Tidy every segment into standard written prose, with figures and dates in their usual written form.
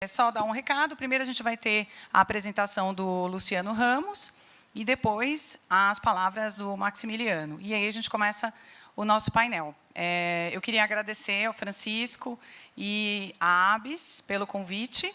É só dar um recado. Primeiro, a gente vai ter a apresentação do Luciano Ramos e depois as palavras do Maximiliano. E aí a gente começa o nosso painel. Eu queria agradecer ao Francisco e à ABS pelo convite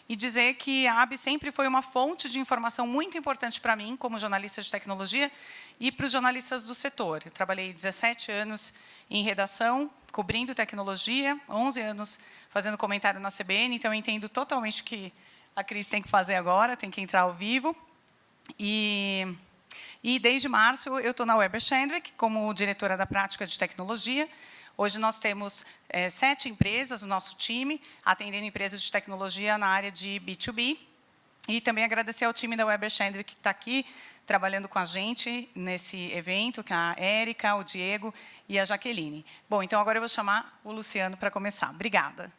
e dizer que a ABS sempre foi uma fonte de informação muito importante para mim, como jornalista de tecnologia, e para os jornalistas do setor. Eu trabalhei 17 anos em redação, cobrindo tecnologia, 11 anos fazendo comentário na CBN, então eu entendo totalmente o que a Cris tem que fazer agora, tem que entrar ao vivo. E desde março eu estou na Weber Shandwick como diretora da prática de tecnologia. Hoje nós temos 7 empresas no nosso time, atendendo empresas de tecnologia na área de B2B. E também agradecer ao time da Weber Shandwick que está aqui, trabalhando com a gente nesse evento, que é a Érica, o Diego e a Jaqueline. Bom, então agora eu vou chamar o Luciano para começar. Obrigada.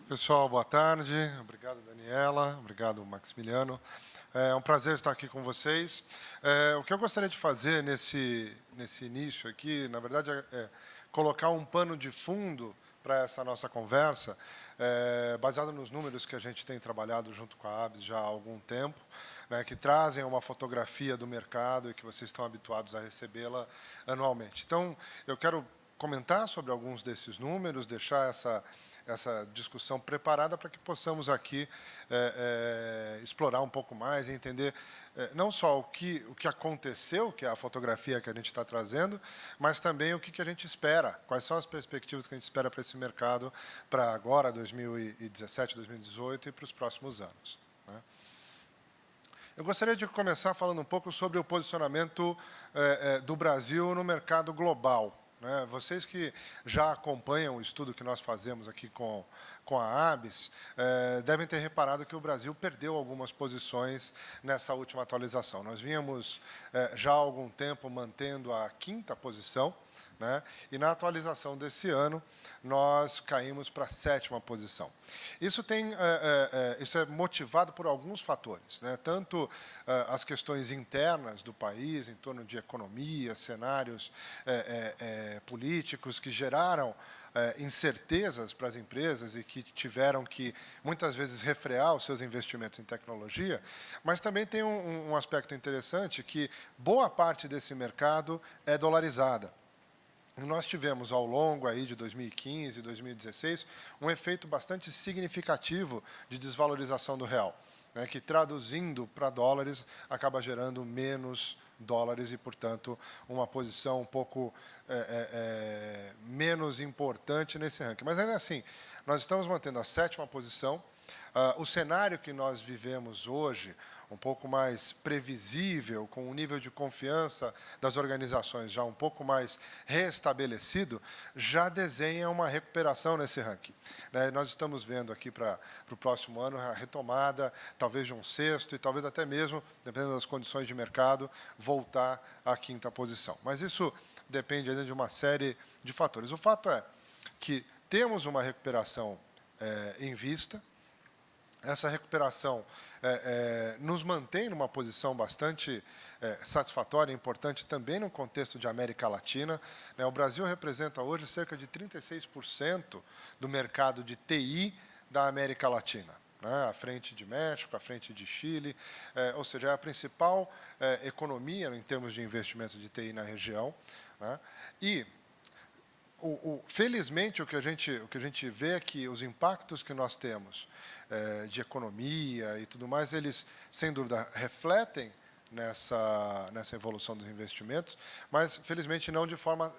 Pessoal, boa tarde. Obrigado, Daniela. Obrigado, Maximiliano. É um prazer estar aqui com vocês. O que eu gostaria de fazer nesse início aqui, na verdade, é colocar um pano de fundo para essa nossa conversa, baseado nos números que a gente tem trabalhado junto com a ABS já há algum tempo, né, que trazem uma fotografia do mercado e que vocês estão habituados a recebê-la anualmente. Então, eu quero comentar sobre alguns desses números, deixar essa discussão preparada para que possamos aqui explorar um pouco mais e entender não só o que aconteceu, que é a fotografia que a gente está trazendo, mas também o que a gente espera, quais são as perspectivas que a gente espera para esse mercado para agora, 2017, 2018 e para os próximos anos, né? Eu gostaria de começar falando um pouco sobre o posicionamento do Brasil no mercado global, né? Vocês que já acompanham o estudo que nós fazemos aqui com a ABS, devem ter reparado que o Brasil perdeu algumas posições nessa última atualização. Nós vínhamos já há algum tempo mantendo a 5ª posição, né? E na atualização desse ano, nós caímos para a 7ª posição. Isso é motivado por alguns fatores, né? Tanto as questões internas do país, em torno de economia, cenários políticos que geraram incertezas para as empresas e que tiveram que, muitas vezes, refrear os seus investimentos em tecnologia, mas também tem um aspecto interessante que boa parte desse mercado é dolarizada. Nós tivemos, ao longo aí de 2015 e 2016, um efeito bastante significativo de desvalorização do real, né, que, traduzindo para dólares, acaba gerando menos dólares e, portanto, uma posição um pouco menos importante nesse ranking. Mas, ainda assim, nós estamos mantendo a 7ª posição. O cenário que nós vivemos hoje, um pouco mais previsível, com um nível de confiança das organizações já um pouco mais restabelecido, já desenha uma recuperação nesse ranking, né? Nós estamos vendo aqui para o próximo ano a retomada, talvez de um 6º e talvez até mesmo, dependendo das condições de mercado, voltar à 5ª posição. Mas isso depende ainda de uma série de fatores. O fato é que temos uma recuperação em vista. Essa recuperação nos mantém numa posição bastante satisfatória e importante também no contexto de América Latina, né? O Brasil representa hoje cerca de 36% do mercado de TI da América Latina, né? À frente de México, à frente de Chile, ou seja, é a principal economia em termos de investimento de TI na região, né? E felizmente, o que a gente vê é que os impactos que nós temos de economia e tudo mais, eles, sem dúvida, refletem nessa evolução dos investimentos, mas, felizmente, não de forma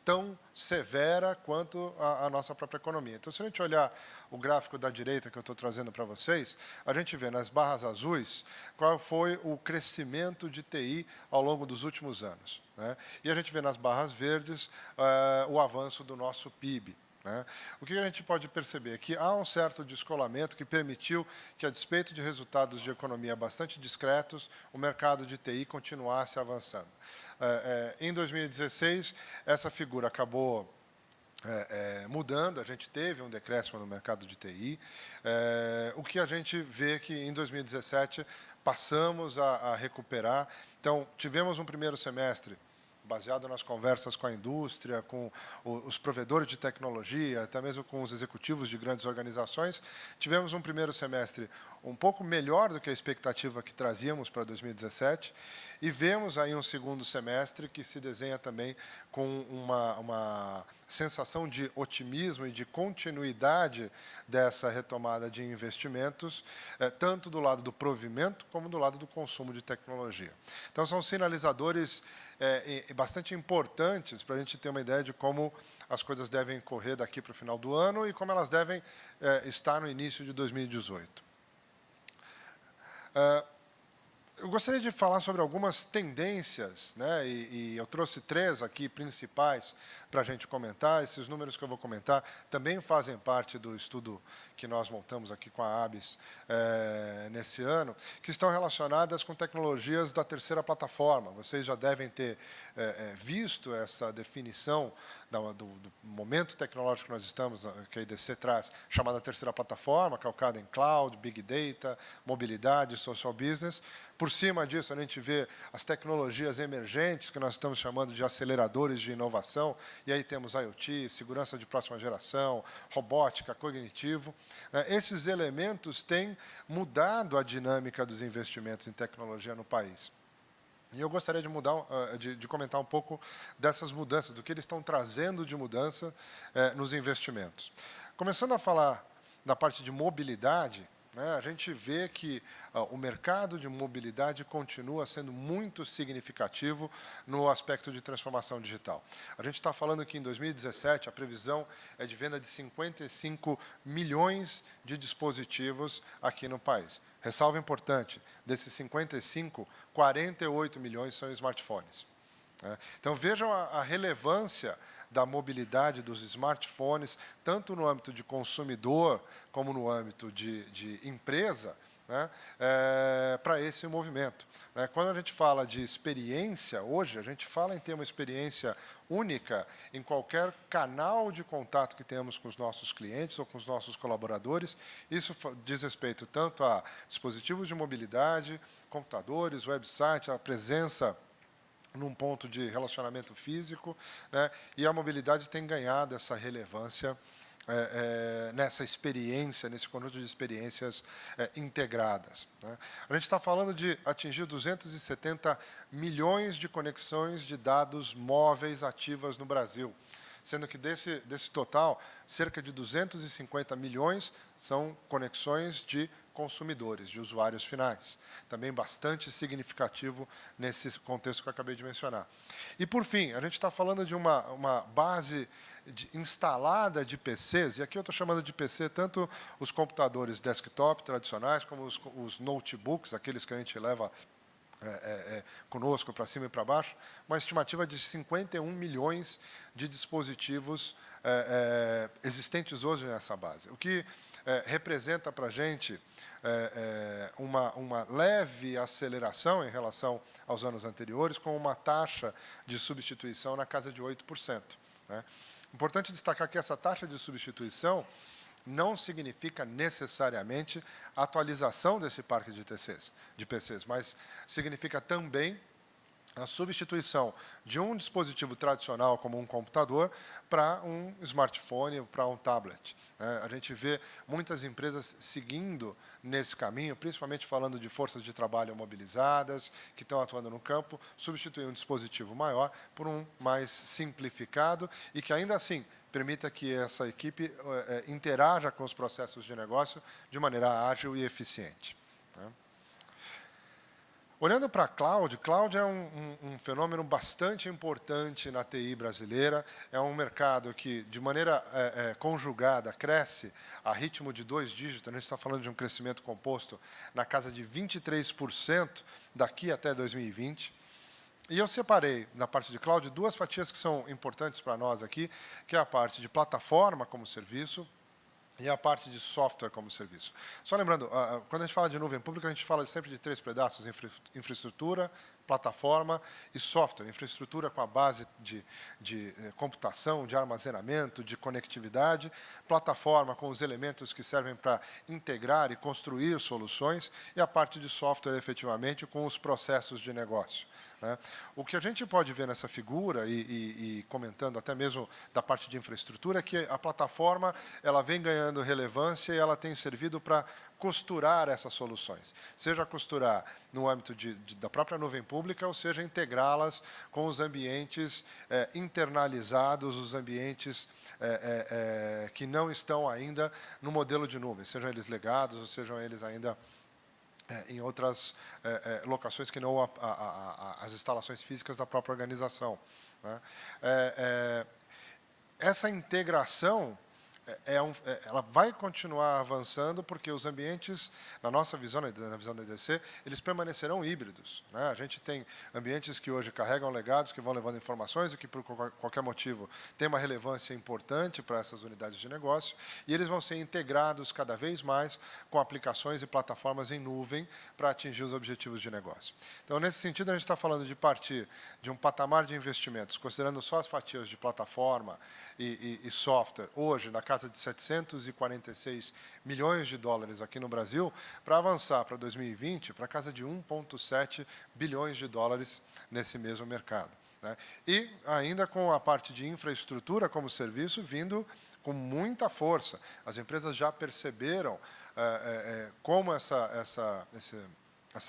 tão severa quanto a nossa própria economia. Então, se a gente olhar o gráfico da direita que eu estou trazendo para vocês, a gente vê nas barras azuis qual foi o crescimento de TI ao longo dos últimos anos, né? E a gente vê nas barras verdes o avanço do nosso PIB, né? O que a gente pode perceber é que há um certo descolamento que permitiu que, a despeito de resultados de economia bastante discretos, o mercado de TI continuasse avançando. Em 2016, essa figura acabou mudando, a gente teve um decréscimo no mercado de TI. O que a gente vê que, em 2017, passamos a recuperar. Então, tivemos um primeiro semestre baseado nas conversas com a indústria, com os provedores de tecnologia, até mesmo com os executivos de grandes organizações, tivemos um primeiro semestre um pouco melhor do que a expectativa que trazíamos para 2017, e vemos aí um segundo semestre que se desenha também com uma sensação de otimismo e de continuidade dessa retomada de investimentos, tanto do lado do provimento como do lado do consumo de tecnologia. Então, são sinalizadores bastante importantes para a gente ter uma ideia de como as coisas devem correr daqui para o final do ano e como elas devem estar no início de 2018. Eu gostaria de falar sobre algumas tendências, né, e eu trouxe 3 aqui principais para a gente comentar. Esses números que eu vou comentar também fazem parte do estudo que nós montamos aqui com a ABS nesse ano, que estão relacionadas com tecnologias da terceira plataforma. Vocês já devem ter visto essa definição do momento tecnológico que nós estamos, que a IDC traz, chamada terceira plataforma, calcada em cloud, big data, mobilidade, social business. Por cima disso, a gente vê as tecnologias emergentes, que nós estamos chamando de aceleradores de inovação, e aí temos IoT, segurança de próxima geração, robótica, cognitivo. Esses elementos têm mudado a dinâmica dos investimentos em tecnologia no país. E eu gostaria de comentar um pouco dessas mudanças, do que eles estão trazendo de mudança nos investimentos. Começando a falar da parte de mobilidade, a gente vê que o mercado de mobilidade continua sendo muito significativo no aspecto de transformação digital. A gente está falando que em 2017 a previsão é de venda de 55 milhões de dispositivos aqui no país. Ressalva importante, desses 55, 48 milhões são smartphones. Então, vejam a relevância da mobilidade dos smartphones, tanto no âmbito de consumidor, como no âmbito de empresa, para esse movimento. Quando a gente fala de experiência, hoje, a gente fala em ter uma experiência única em qualquer canal de contato que temos com os nossos clientes ou com os nossos colaboradores. Isso diz respeito tanto a dispositivos de mobilidade, computadores, website, a presença num ponto de relacionamento físico, e a mobilidade tem ganhado essa relevância nessa experiência, nesse conjunto de experiências integradas. A gente está falando de atingir 270 milhões de conexões de dados móveis ativas no Brasil, sendo que desse total, cerca de 250 milhões são conexões de consumidores, de usuários finais. Também bastante significativo nesse contexto que eu acabei de mencionar. E, por fim, a gente está falando de uma base instalada de PCs, e aqui eu estou chamando de PC tanto os computadores desktop tradicionais, como os notebooks, aqueles que a gente leva conosco para cima e para baixo, uma estimativa de 51 milhões de dispositivos existentes hoje nessa base, o que representa para a gente uma leve aceleração em relação aos anos anteriores, com uma taxa de substituição na casa de 8%. Importante destacar que essa taxa de substituição não significa necessariamente a atualização desse parque de PCs, mas significa também a substituição de um dispositivo tradicional, como um computador, para um smartphone ou para um tablet. A gente vê muitas empresas seguindo nesse caminho, principalmente falando de forças de trabalho mobilizadas, que estão atuando no campo, substituir um dispositivo maior por um mais simplificado e que, ainda assim, permita que essa equipe interaja com os processos de negócio de maneira ágil e eficiente. Olhando para a cloud é um fenômeno bastante importante na TI brasileira. É um mercado que, de maneira conjugada, cresce a ritmo de 2 dígitos. A gente está falando de um crescimento composto na casa de 23% daqui até 2020. E eu separei, na parte de cloud, 2 fatias que são importantes para nós aqui, que é a parte de plataforma como serviço e a parte de software como serviço. Só lembrando, quando a gente fala de nuvem pública, a gente fala sempre de 3 pedaços: infraestrutura, plataforma e software. Infraestrutura com a base de computação, de armazenamento, de conectividade. Plataforma com os elementos que servem para integrar e construir soluções. E a parte de software, efetivamente, com os processos de negócio. O que a gente pode ver nessa figura, e comentando até mesmo da parte de infraestrutura, é que a plataforma ela vem ganhando relevância e ela tem servido para costurar essas soluções. Seja costurar no âmbito da própria nuvem pública, ou seja, integrá-las com os ambientes internalizados, os ambientes que não estão ainda no modelo de nuvem, sejam eles legados ou sejam eles ainda em outras locações que não as instalações físicas da própria organização. Essa integração ela vai continuar avançando porque os ambientes, na nossa visão, na visão da EDC, eles permanecerão híbridos. A gente tem ambientes que hoje carregam legados, que vão levando informações, o que por qualquer motivo tem uma relevância importante para essas unidades de negócio, e eles vão ser integrados cada vez mais com aplicações e plataformas em nuvem para atingir os objetivos de negócio. Então, nesse sentido, a gente está falando de partir de um patamar de investimentos, considerando só as fatias de plataforma e software, hoje, na casa de 746 milhões de dólares aqui no Brasil, para avançar para 2020 para a casa de 1,7 bilhões de dólares nesse mesmo mercado. E ainda com a parte de infraestrutura como serviço vindo com muita força. As empresas já perceberam como essa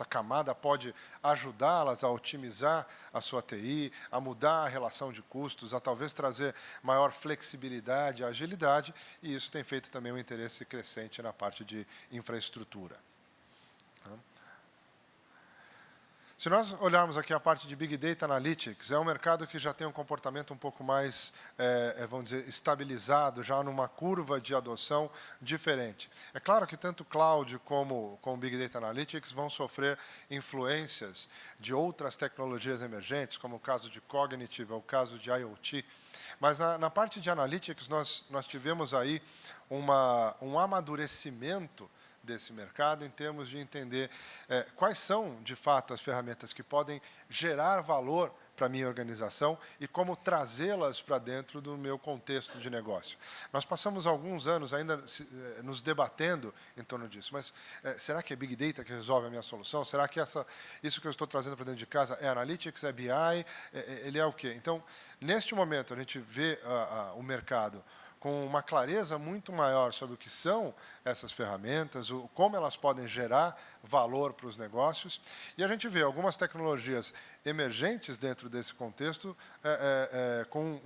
camada pode ajudá-las a otimizar a sua TI, a mudar a relação de custos, a talvez trazer maior flexibilidade, agilidade, e isso tem feito também um interesse crescente na parte de infraestrutura. Se nós olharmos aqui a parte de Big Data Analytics, é um mercado que já tem um comportamento um pouco mais, vamos dizer, estabilizado, já numa curva de adoção diferente. É claro que tanto Cloud como Big Data Analytics vão sofrer influências de outras tecnologias emergentes, como o caso de Cognitive, ou o caso de IoT. Mas na parte de Analytics, nós tivemos aí um amadurecimento desse mercado em termos de entender quais são, de fato, as ferramentas que podem gerar valor para a minha organização e como trazê-las para dentro do meu contexto de negócio. Nós passamos alguns anos ainda nos debatendo em torno disso, mas será que é Big Data que resolve a minha solução? Será que isso que eu estou trazendo para dentro de casa é Analytics, é BI, ele é o quê? Então, neste momento, a gente vê o mercado com uma clareza muito maior sobre o que são essas ferramentas, como elas podem gerar valor para os negócios. E a gente vê algumas tecnologias emergentes dentro desse contexto com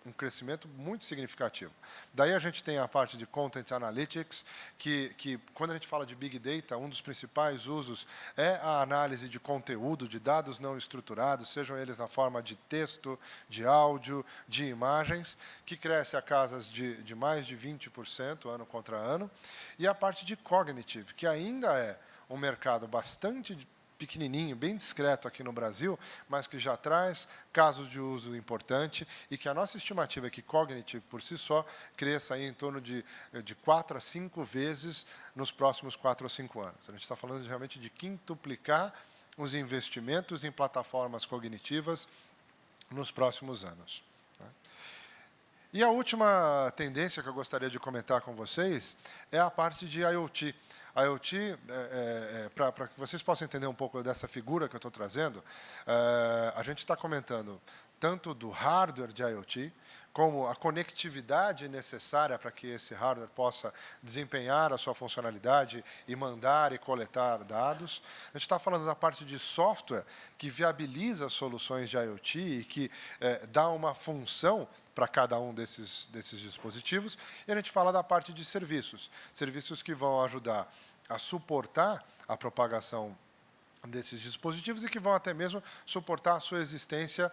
um crescimento muito significativo. Daí a gente tem a parte de Content Analytics, que quando a gente fala de Big Data, um dos principais usos é a análise de conteúdo, de dados não estruturados, sejam eles na forma de texto, de áudio, de imagens, que cresce a casas de mais de 20% ano contra ano. E a parte de Cognitive, que ainda é um mercado bastante pequenininho, bem discreto aqui no Brasil, mas que já traz casos de uso importante e que a nossa estimativa é que Cognitive, por si só, cresça aí em torno de 4 a 5 vezes nos próximos 4 ou 5 anos. A gente está falando realmente de quintuplicar os investimentos em plataformas cognitivas nos próximos anos. E a última tendência que eu gostaria de comentar com vocês é a parte de IoT. IoT, para que vocês possam entender um pouco dessa figura que eu estou trazendo, a gente está comentando tanto do hardware de IoT, como a conectividade necessária para que esse hardware possa desempenhar a sua funcionalidade e mandar e coletar dados. A gente está falando da parte de software, que viabiliza soluções de IoT e que dá uma função para cada um desses dispositivos. E a gente fala da parte de serviços, serviços que vão ajudar a suportar a propagação desses dispositivos e que vão até mesmo suportar a sua existência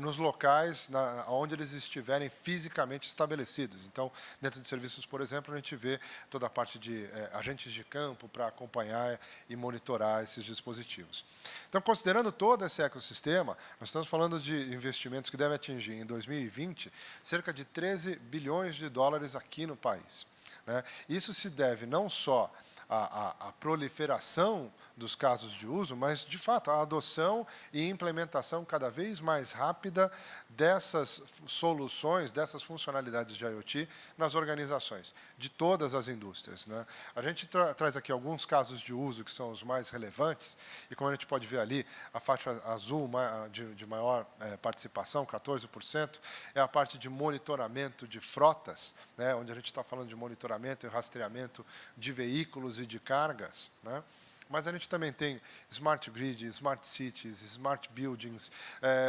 nos locais onde eles estiverem fisicamente estabelecidos. Então, dentro de serviços, por exemplo, a gente vê toda a parte de agentes de campo para acompanhar e monitorar esses dispositivos. Então, considerando todo esse ecossistema, nós estamos falando de investimentos que devem atingir, em 2020, cerca de 13 bilhões de dólares aqui no país. né? Isso se deve não só à proliferação dos casos de uso, mas, de fato, à adoção e implementação cada vez mais rápida dessas soluções, dessas funcionalidades de IoT nas organizações, de todas as indústrias, né? A gente traz aqui alguns casos de uso que são os mais relevantes, e como a gente pode ver ali, a faixa azul de maior participação, 14%, é a parte de monitoramento de frotas, né, onde a gente está falando de monitoramento e rastreamento de veículos e de cargas, né? Mas a gente também tem Smart Grid, Smart Cities, Smart Buildings,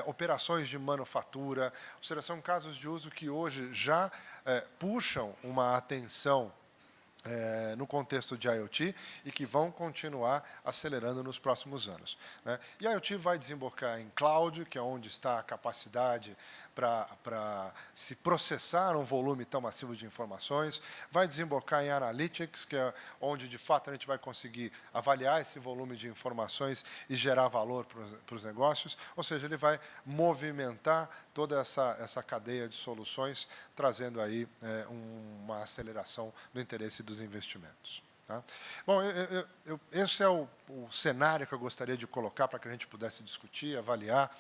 operações de manufatura, ou seja, são casos de uso que hoje já puxam uma atenção no contexto de IoT e que vão continuar acelerando nos próximos anos, né? E a IoT vai desembocar em cloud, que é onde está a capacidade para se processar um volume tão massivo de informações, vai desembocar em analytics, que é onde, de fato, a gente vai conseguir avaliar esse volume de informações e gerar valor para os negócios, ou seja, ele vai movimentar toda essa cadeia de soluções, trazendo aí uma aceleração no interesse dos investimentos. Tá? Bom, esse é o cenário que eu gostaria de colocar para que a gente pudesse discutir, avaliar.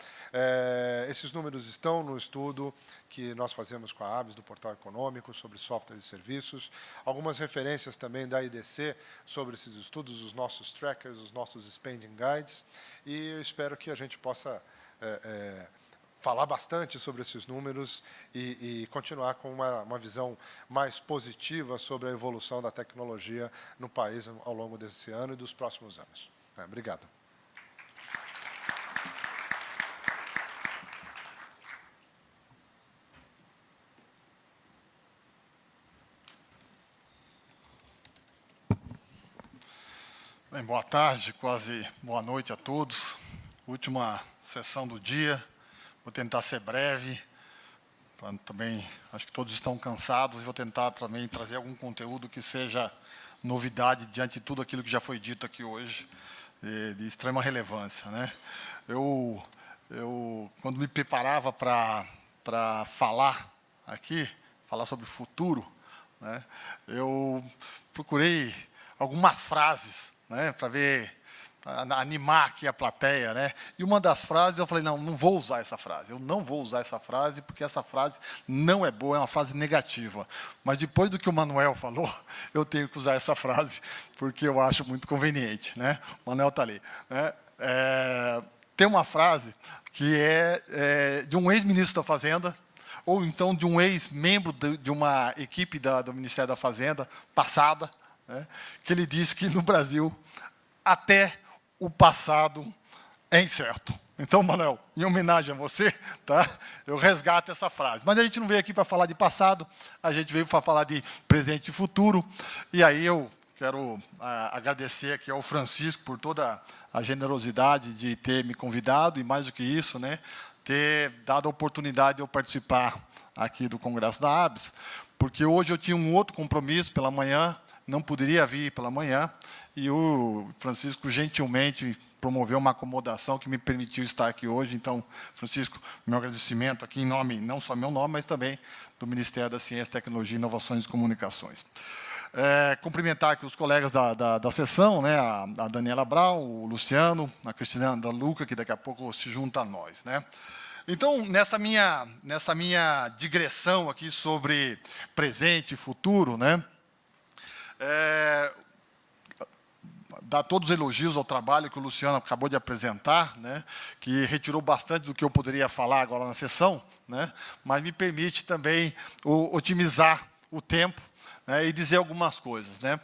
Esses números estão no estudo que nós fazemos com a ABS, do Portal Econômico, sobre software e serviços. Algumas referências também da IDC sobre esses estudos, os nossos trackers, os nossos spending guides. E eu espero que a gente possa falar bastante sobre esses números e continuar com uma visão mais positiva sobre a evolução da tecnologia no país ao longo desse ano e dos próximos anos. Obrigado. Bem, boa tarde, quase boa noite a todos. Última sessão do dia. Vou tentar ser breve. Também acho que todos estão cansados e vou tentar também trazer algum conteúdo que seja novidade diante de tudo aquilo que já foi dito aqui hoje, de extrema relevância, né? Eu quando me preparava para falar aqui, falar sobre o futuro, né, eu procurei algumas frases, né, para ver, animar aqui a plateia, né? E uma das frases eu falei, não vou usar essa frase. Eu não vou usar essa frase porque essa frase não é boa, é uma frase negativa. Mas depois do que o Manuel falou, eu tenho que usar essa frase porque eu acho muito conveniente, né? O Manuel está ali, né? Tem uma frase que é de um ex-ministro da Fazenda, ou então de um ex-membro de uma equipe do Ministério da Fazenda passada, né? Que ele disse que no Brasil até o passado é incerto. Então, Manuel, em homenagem a você, tá? Eu resgato essa frase. Mas a gente não veio aqui para falar de passado, a gente veio para falar de presente e futuro. E aí eu quero agradecer aqui ao Francisco por toda a generosidade de ter me convidado, e mais do que isso, né, ter dado a oportunidade de eu participar aqui do Congresso da ABS, porque hoje eu tinha um outro compromisso pela manhã, não poderia vir pela manhã, e o Francisco gentilmente promoveu uma acomodação que me permitiu estar aqui hoje. Então, Francisco, meu agradecimento aqui em nome, não só meu nome, mas também do Ministério da Ciência, Tecnologia, Inovações e Comunicações. Cumprimentar aqui os colegas da sessão, né, a Daniela Brau, o Luciano, a Cristina Andaluca, que daqui a pouco se junta a nós, né? Então, nessa minha digressão aqui sobre presente e futuro, né, dar todos os elogios ao trabalho que o Luciano acabou de apresentar, né, que retirou bastante do que eu poderia falar agora na sessão, né, mas me permite também otimizar o tempo, né, e dizer algumas coisas, né.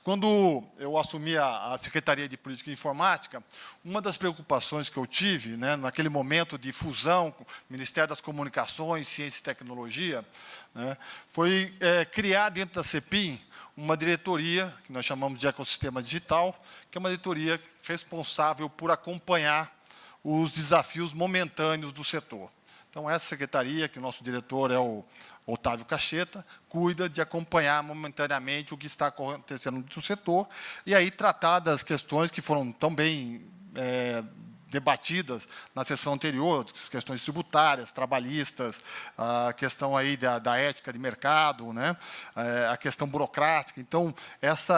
Quando eu assumi a Secretaria de Política e Informática, uma das preocupações que eu tive, né, naquele momento de fusão com o Ministério das Comunicações, Ciência e Tecnologia, né, foi criar dentro da CEPIM uma diretoria, que nós chamamos de Ecossistema Digital, que é uma diretoria responsável por acompanhar os desafios momentâneos do setor. Então, essa secretaria, que o nosso diretor é o Otávio Cacheta, cuida de acompanhar momentaneamente o que está acontecendo no setor, e aí tratar das questões que foram tão bem debatidas na sessão anterior, as questões tributárias, trabalhistas, a questão aí da ética de mercado, né? A questão burocrática. Então,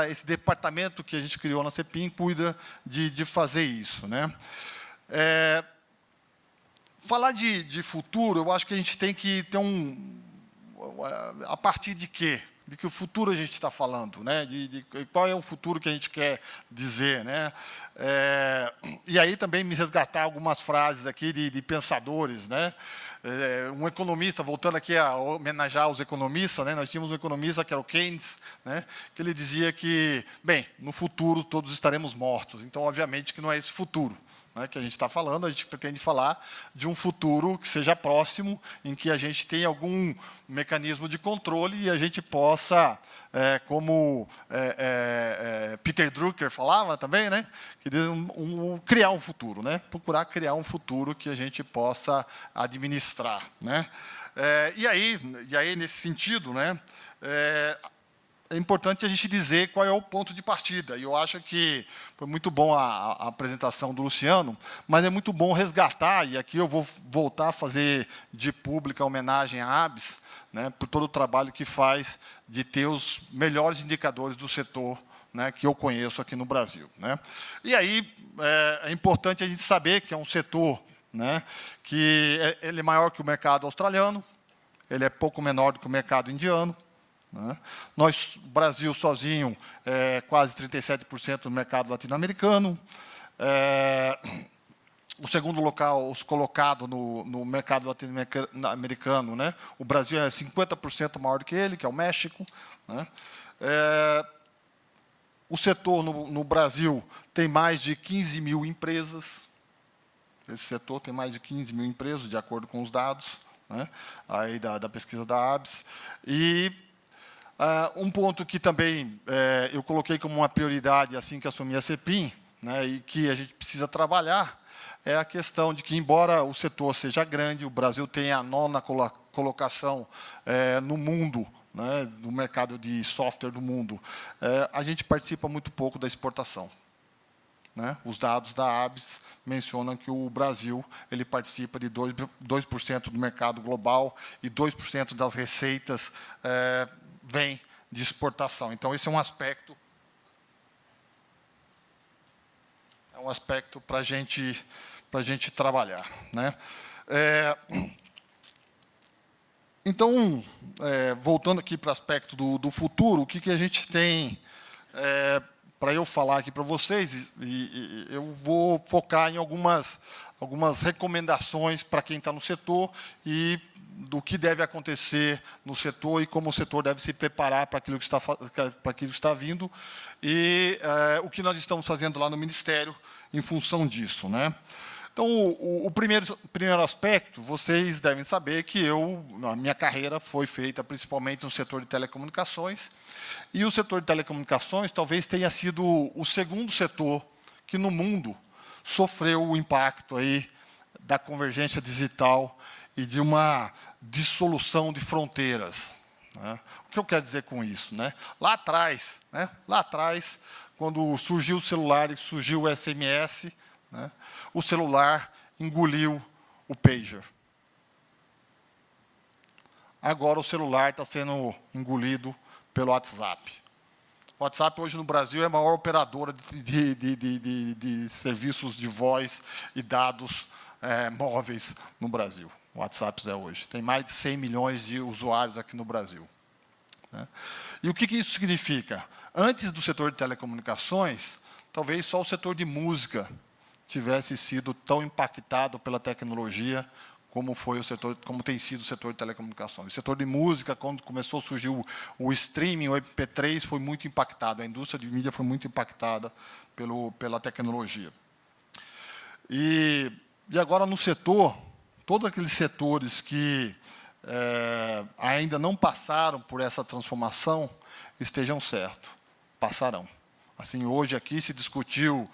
esse departamento que a gente criou na CEPIM cuida de fazer isso, né? Falar de futuro, eu acho que a gente tem que ter a partir de quê? De que o futuro a gente está falando, né? De qual é o futuro que a gente quer dizer, né? E aí também me resgatar algumas frases aqui de pensadores, né? Um economista, voltando aqui a homenagear os economistas, né? Nós tínhamos um economista que era o Keynes, né? Que ele dizia que, bem, no futuro todos estaremos mortos. Então, obviamente, que não é esse futuro, né, que a gente está falando. A gente pretende falar de um futuro que seja próximo, em que a gente tenha algum mecanismo de controle e a gente possa, como Peter Drucker falava também, né, que criar um futuro, né, procurar criar um futuro que a gente possa administrar, né. E aí nesse sentido, né, é importante a gente dizer qual é o ponto de partida. E eu acho que foi muito bom a apresentação do Luciano, mas é muito bom resgatar, e aqui eu vou voltar a fazer de pública homenagem à ABS, né, por todo o trabalho que faz de ter os melhores indicadores do setor, né, que eu conheço aqui no Brasil, né. E aí é importante a gente saber que é um setor, né, que ele é maior que o mercado australiano, ele é pouco menor do que o mercado indiano, né? O Brasil sozinho é quase 37% do mercado latino-americano. O segundo local colocado no mercado latino-americano, né? O Brasil é 50% maior do que ele, que é o México, né? O setor no Brasil tem mais de 15 mil empresas. Esse setor tem mais de 15 mil empresas, de acordo com os dados, né, aí da pesquisa da ABS. E um ponto que também eu coloquei como uma prioridade assim que assumi a CEPIM, né, e que a gente precisa trabalhar, é a questão de que, embora o setor seja grande, o Brasil tenha a 9ª colocação no mundo, né, do mercado de software do mundo, a gente participa muito pouco da exportação, né? Os dados da ABS mencionam que o Brasil ele participa de 2% do mercado global e 2% das receitas vem de exportação. Então, esse é um aspecto para a gente trabalhar, né? Então, voltando aqui para o aspecto do futuro, o que a gente tem para eu falar aqui para vocês, e eu vou focar em algumas recomendações para quem está no setor e do que deve acontecer no setor e como o setor deve se preparar para aquilo que está vindo e o que nós estamos fazendo lá no Ministério em função disso, né? Então, o primeiro aspecto, vocês devem saber que a minha carreira foi feita principalmente no setor de telecomunicações, e o setor de telecomunicações talvez tenha sido o segundo setor que, no mundo, sofreu o impacto aí da convergência digital e de uma dissolução de fronteiras, né? O que eu quero dizer com isso, né? Lá atrás, quando surgiu o celular e surgiu o SMS, né, o celular engoliu o pager. Agora o celular está sendo engolido pelo WhatsApp. O WhatsApp hoje no Brasil é a maior operadora de serviços de voz e dados móveis no Brasil. O WhatsApp é hoje. Tem mais de 100 milhões de usuários aqui no Brasil, né? E o que isso significa? Antes do setor de telecomunicações, talvez só o setor de música tivesse sido tão impactado pela tecnologia como tem sido o setor de telecomunicações. O setor de música, quando começou a surgir o streaming, o MP3, foi muito impactado. A indústria de mídia foi muito impactada pela tecnologia. E agora no setor, todos aqueles setores que ainda não passaram por essa transformação, estejam certos, passarão. Assim, hoje aqui se discutiu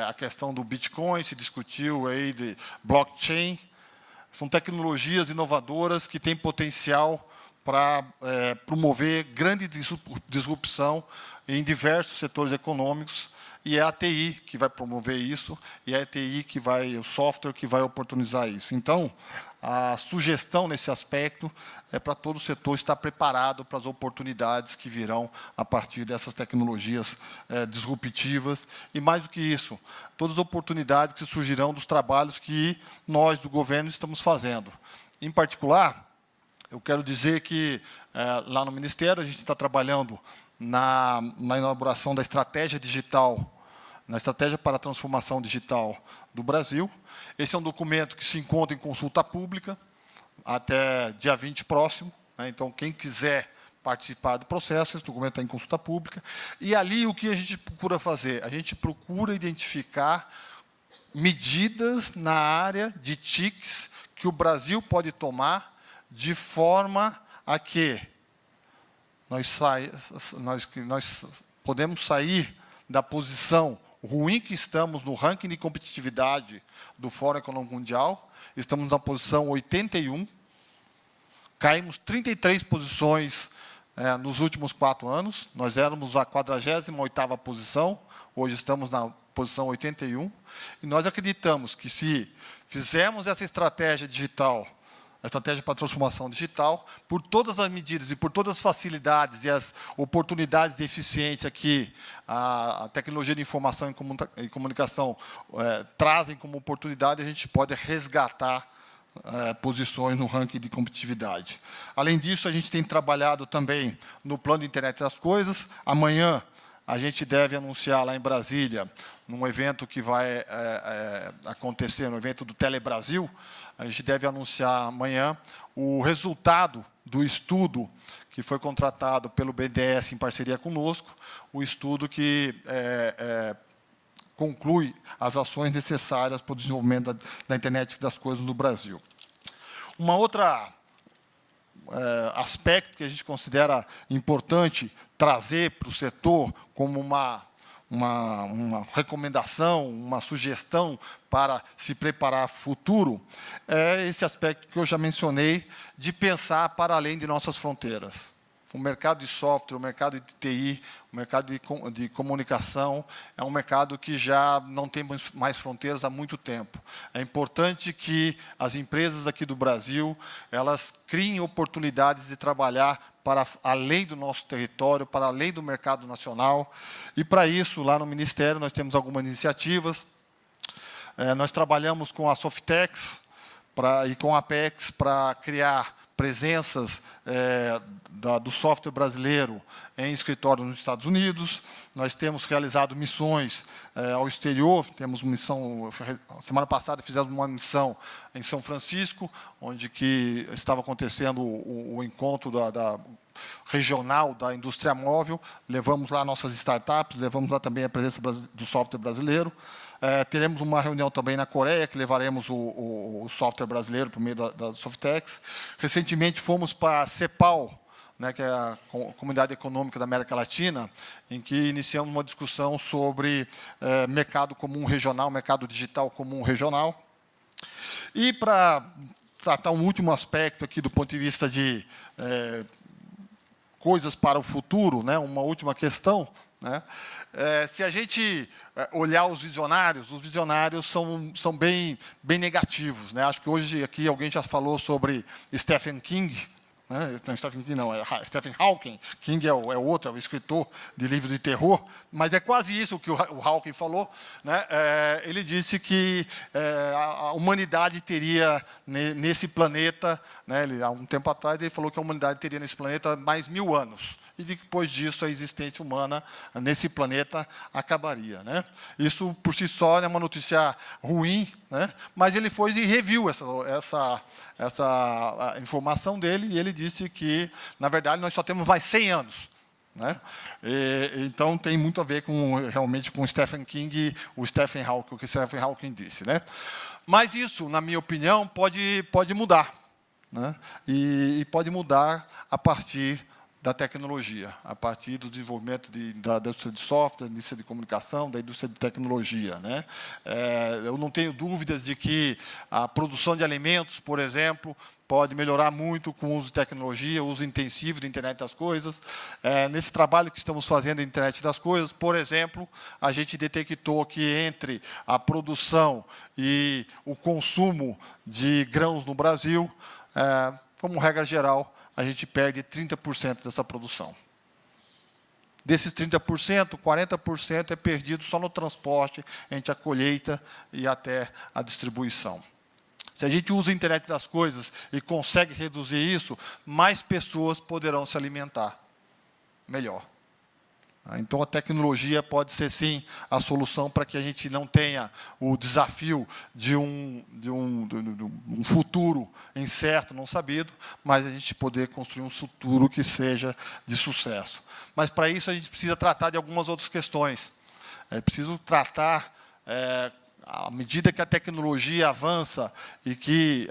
a questão do Bitcoin, se discutiu aí de blockchain. São tecnologias inovadoras que têm potencial para promover grande disrupção em diversos setores econômicos, e é a TI que vai promover isso, e é a TI que vai, o software que vai oportunizar isso. Então, a sugestão nesse aspecto é para todo o setor estar preparado para as oportunidades que virão a partir dessas tecnologias disruptivas, e mais do que isso, todas as oportunidades que surgirão dos trabalhos que nós, do governo, estamos fazendo. Em particular, eu quero dizer que, lá no Ministério, a gente está trabalhando na elaboração da estratégia digital, na estratégia para a transformação digital do Brasil. Esse é um documento que se encontra em consulta pública até dia 20 próximo, né? Então, quem quiser participar do processo, esse documento está em consulta pública. E ali, o que a gente procura fazer? A gente procura identificar medidas na área de TICs que o Brasil pode tomar de forma a que nós podemos sair da posição ruim que estamos no ranking de competitividade do Fórum Econômico Mundial. Estamos na posição 81, caímos 33 posições nos últimos 4 anos. Nós éramos a 48ª posição, hoje estamos na posição 81, e nós acreditamos que, se fizermos essa estratégia digital, a estratégia para a transformação digital, por todas as medidas e por todas as facilidades e as oportunidades de eficiência que a tecnologia de informação e comunicação trazem como oportunidade, a gente pode resgatar posições no ranking de competitividade. Além disso, a gente tem trabalhado também no plano de internet das coisas. Amanhã, a gente deve anunciar lá em Brasília, num evento que vai acontecer, no evento do Telebrasil, a gente deve anunciar amanhã o resultado do estudo que foi contratado pelo BNDES em parceria conosco, o estudo que conclui as ações necessárias para o desenvolvimento da internet das coisas no Brasil. Uma outra aspecto que a gente considera importante trazer para o setor como uma recomendação, uma sugestão para se preparar para o futuro, é esse aspecto que eu já mencionei, de pensar para além de nossas fronteiras. O mercado de software, o mercado de TI, o mercado de comunicação é um mercado que já não tem mais fronteiras há muito tempo. É importante que as empresas aqui do Brasil, elas criem oportunidades de trabalhar para além do nosso território, para além do mercado nacional. E, para isso, lá no Ministério, nós temos algumas iniciativas. Nós trabalhamos com a Softex e com a Apex para criar presenças do software brasileiro em escritórios nos Estados Unidos. Nós temos realizado missões ao exterior. Temos missão, semana passada fizemos uma missão em São Francisco, onde que estava acontecendo o encontro da regional da indústria móvel. Levamos lá nossas startups, levamos lá também a presença do software brasileiro. Teremos uma reunião também na Coreia, que levaremos o software brasileiro por meio da Softex. Recentemente fomos para a CEPAL, né, que é a Comunidade Econômica da América Latina, em que iniciamos uma discussão sobre mercado comum regional, mercado digital comum regional. E, para tratar um último aspecto aqui do ponto de vista de coisas para o futuro, né, uma última questão, né? Se a gente olhar os visionários são bem negativos, né? Acho que hoje aqui alguém já falou sobre Stephen King, né? Não, Stephen King não, é Stephen Hawking. King é o escritor de livros de terror, mas é quase isso que o Hawking falou, né? Ele disse que a humanidade teria nesse planeta, né? Há um tempo atrás ele falou que a humanidade teria nesse planeta mais 1000 anos. E depois disso a existência humana nesse planeta acabaria, né? Isso por si só é uma notícia ruim, né? Mas ele foi e reviu essa informação dele, e ele disse que, na verdade, nós só temos mais 100 anos. Né? Então, tem muito a ver realmente com o Stephen King e o Stephen Hawking, o que Stephen Hawking disse. Né? Mas isso, na minha opinião, pode mudar. Né? E pode mudar a partir da tecnologia, a partir do desenvolvimento da indústria de software, da indústria de comunicação, da indústria de tecnologia, né? Eu não tenho dúvidas de que a produção de alimentos, por exemplo, pode melhorar muito com o uso de tecnologia, o uso intensivo da internet das coisas. Nesse trabalho que estamos fazendo da internet das coisas, por exemplo, a gente detectou que entre a produção e o consumo de grãos no Brasil, como regra geral, a gente perde 30% dessa produção. Desses 30%, 40% é perdido só no transporte, entre a colheita e até a distribuição. Se a gente usa a internet das coisas e consegue reduzir isso, mais pessoas poderão se alimentar melhor. Então, a tecnologia pode ser, sim, a solução para que a gente não tenha o desafio de um futuro incerto, não sabido, mas a gente poder construir um futuro que seja de sucesso. Mas, para isso, a gente precisa tratar de algumas outras questões. É preciso tratar, à medida que a tecnologia avança e que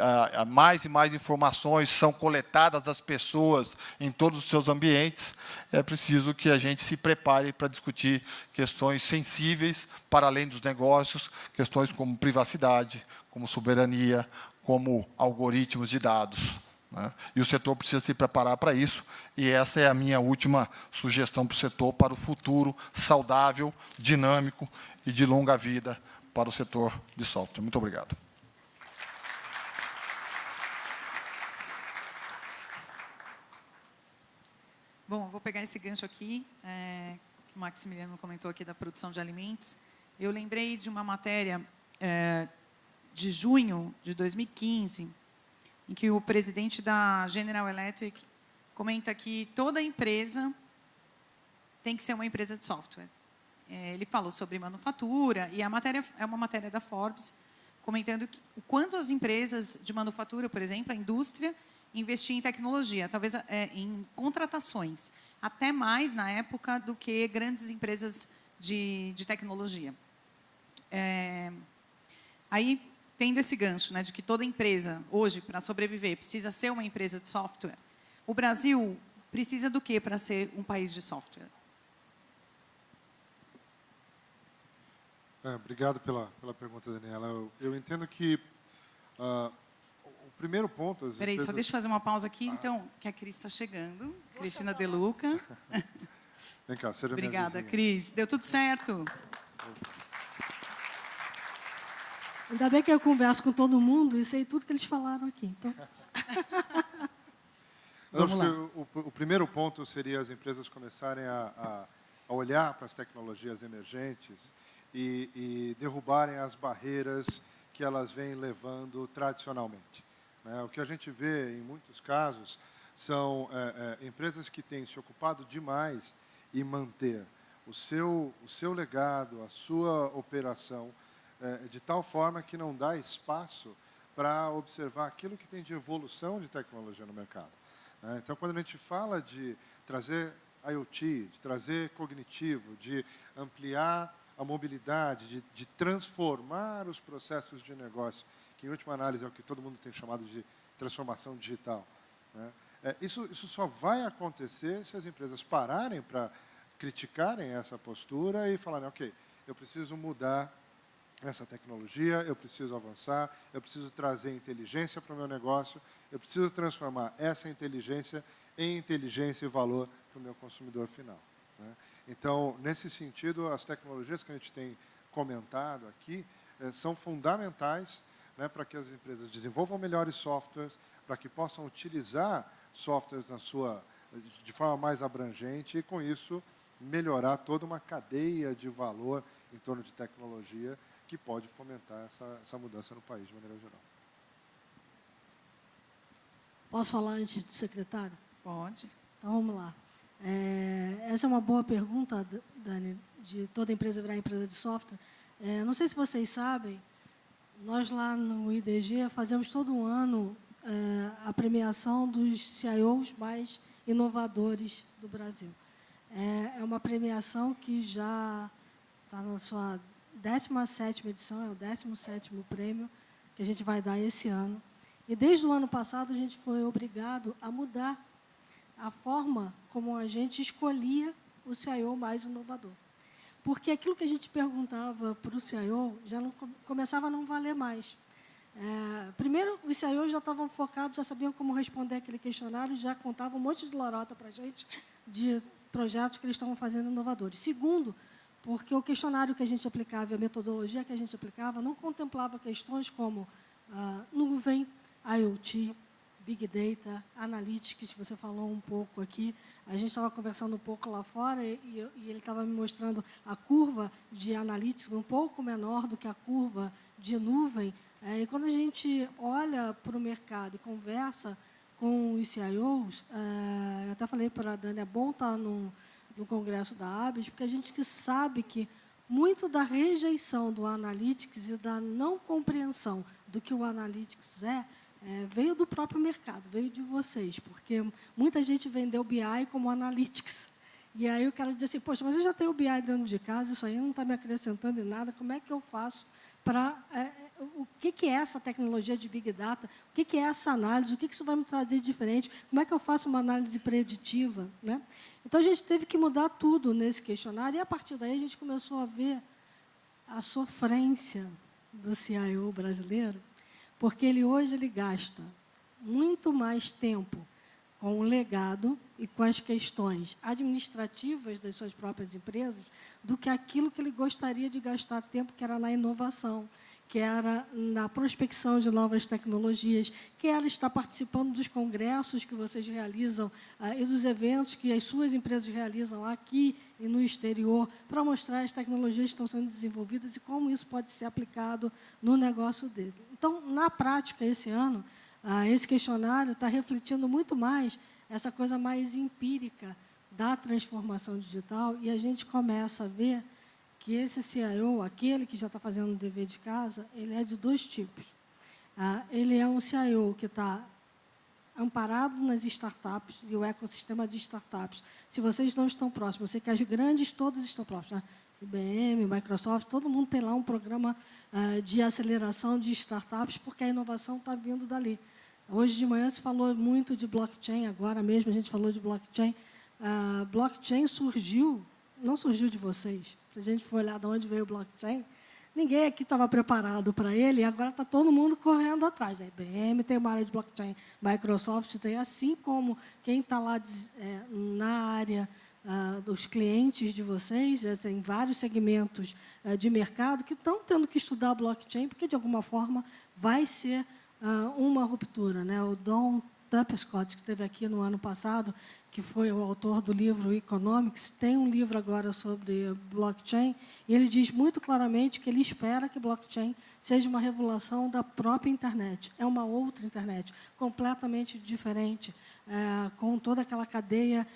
mais e mais informações são coletadas das pessoas em todos os seus ambientes, é preciso que a gente se prepare para discutir questões sensíveis para além dos negócios, questões como privacidade, como soberania, como algoritmos de dados, né? E o setor precisa se preparar para isso, e essa é a minha última sugestão para o setor, para o futuro saudável, dinâmico e de longa vida para o setor de software. Muito obrigado. Bom, vou pegar esse gancho aqui, que o Maximiliano comentou aqui da produção de alimentos. Eu lembrei de uma matéria de junho de 2015, em que o presidente da General Electric comenta que toda empresa tem que ser uma empresa de software. Ele falou sobre manufatura, e a matéria é uma matéria da Forbes, comentando o quanto as empresas de manufatura, por exemplo, a indústria, investia em tecnologia, talvez em contratações, até mais na época do que grandes empresas de tecnologia. Aí, tendo esse gancho, né, de que toda empresa, hoje, para sobreviver, precisa ser uma empresa de software, o Brasil precisa do quê para ser um país de software? Obrigado pela pergunta, Daniela. Eu entendo que o primeiro ponto... Espera aí, só deixa eu fazer uma pausa aqui, então, que a Cris está chegando. Cristina De Luca. Vem cá, seja minha Obrigada, vizinha. Cris. Deu tudo certo? Ainda bem que eu converso com todo mundo e sei tudo que eles falaram aqui. Então... Acho que o primeiro ponto seria as empresas começarem a olhar para as tecnologias emergentes e derrubarem as barreiras que elas vêm levando tradicionalmente, né? O que a gente vê, em muitos casos, são empresas que têm se ocupado demais em manter o seu legado, a sua operação, de tal forma que não dá espaço para observar aquilo que tem de evolução de tecnologia no mercado, né? Então, quando a gente fala de trazer IoT, de trazer cognitivo, de ampliar a mobilidade, de transformar os processos de negócio, que, em última análise, é o que todo mundo tem chamado de transformação digital, né? Isso só vai acontecer se as empresas pararem para criticarem essa postura e falarem, ok, eu preciso mudar essa tecnologia, eu preciso avançar, eu preciso trazer inteligência para o meu negócio, eu preciso transformar essa inteligência em inteligência e valor para o meu consumidor final, né? Então, nesse sentido, as tecnologias que a gente tem comentado aqui são fundamentais, né, para que as empresas desenvolvam melhores softwares, para que possam utilizar softwares de forma mais abrangente e, com isso, melhorar toda uma cadeia de valor em torno de tecnologia que pode fomentar essa mudança no país, de maneira geral. Posso falar antes do secretário? Pode. Então, vamos lá. Essa é uma boa pergunta, Dani, de toda empresa virar empresa de software. Não sei se vocês sabem, nós lá no IDG fazemos todo ano a premiação dos CIOs mais inovadores do Brasil. É uma premiação que já está na sua 17ª edição, é o 17º prêmio que a gente vai dar esse ano. E desde o ano passado a gente foi obrigado a mudar a forma como a gente escolhia o CIO mais inovador. Porque aquilo que a gente perguntava para o CIO já não, começava a não valer mais. Primeiro, os CIOs já estavam focados, já sabiam como responder aquele questionário, já contavam um monte de lorota para a gente de projetos que eles estavam fazendo inovadores. Segundo, porque o questionário que a gente aplicava e a metodologia que a gente aplicava não contemplava questões como nuvem, IoT, Big Data, Analytics, que você falou um pouco aqui. A gente estava conversando um pouco lá fora e ele estava me mostrando a curva de Analytics um pouco menor do que a curva de nuvem. E quando a gente olha para o mercado e conversa com os CIOs, eu até falei para a Dani, é bom estar no congresso da ABES, porque a gente que sabe que muito da rejeição do Analytics e da não compreensão do que o Analytics veio do próprio mercado, veio de vocês, porque muita gente vendeu BI como Analytics. E aí o cara diz assim, poxa, mas eu já tenho o BI dentro de casa, isso aí não está me acrescentando em nada, como é que eu faço para... o que é essa tecnologia de Big Data? O que é essa análise? O que isso vai me trazer de diferente? Como é que eu faço uma análise preditiva? Né? Então, a gente teve que mudar tudo nesse questionário, e, a partir daí, a gente começou a ver a sofrência do CIO brasileiro, porque hoje ele gasta muito mais tempo com o legado e com as questões administrativas das suas próprias empresas do que aquilo que ele gostaria de gastar tempo, que era na inovação, que era na prospecção de novas tecnologias, que era estar participando dos congressos que vocês realizam e dos eventos que as suas empresas realizam aqui e no exterior, para mostrar as tecnologias que estão sendo desenvolvidas e como isso pode ser aplicado no negócio dele. Então, na prática, esse ano, esse questionário está refletindo muito mais essa coisa mais empírica da transformação digital, e a gente começa a ver que esse CIO, aquele que já está fazendo o dever de casa, ele é de dois tipos. Ele é um CIO que está amparado nas startups e o ecossistema de startups. Se vocês não estão próximos, eu sei que as grandes todas estão próximas, né? IBM, Microsoft, todo mundo tem lá um programa de aceleração de startups, porque a inovação está vindo dali. Hoje de manhã se falou muito de blockchain, agora mesmo a gente falou de blockchain. Blockchain surgiu, não surgiu de vocês. Se a gente for olhar de onde veio o blockchain, ninguém aqui estava preparado para ele, e agora está todo mundo correndo atrás. A IBM tem uma área de blockchain, Microsoft tem, assim como quem está lá na área dos clientes de vocês, tem vários segmentos de mercado que estão tendo que estudar blockchain, porque, de alguma forma, vai ser uma ruptura. Né? O Don Tapscott, que esteve aqui no ano passado, que foi o autor do livro Economics, tem um livro agora sobre blockchain, e ele diz muito claramente que ele espera que blockchain seja uma revolução da própria internet. É uma outra internet, completamente diferente, com toda aquela cadeia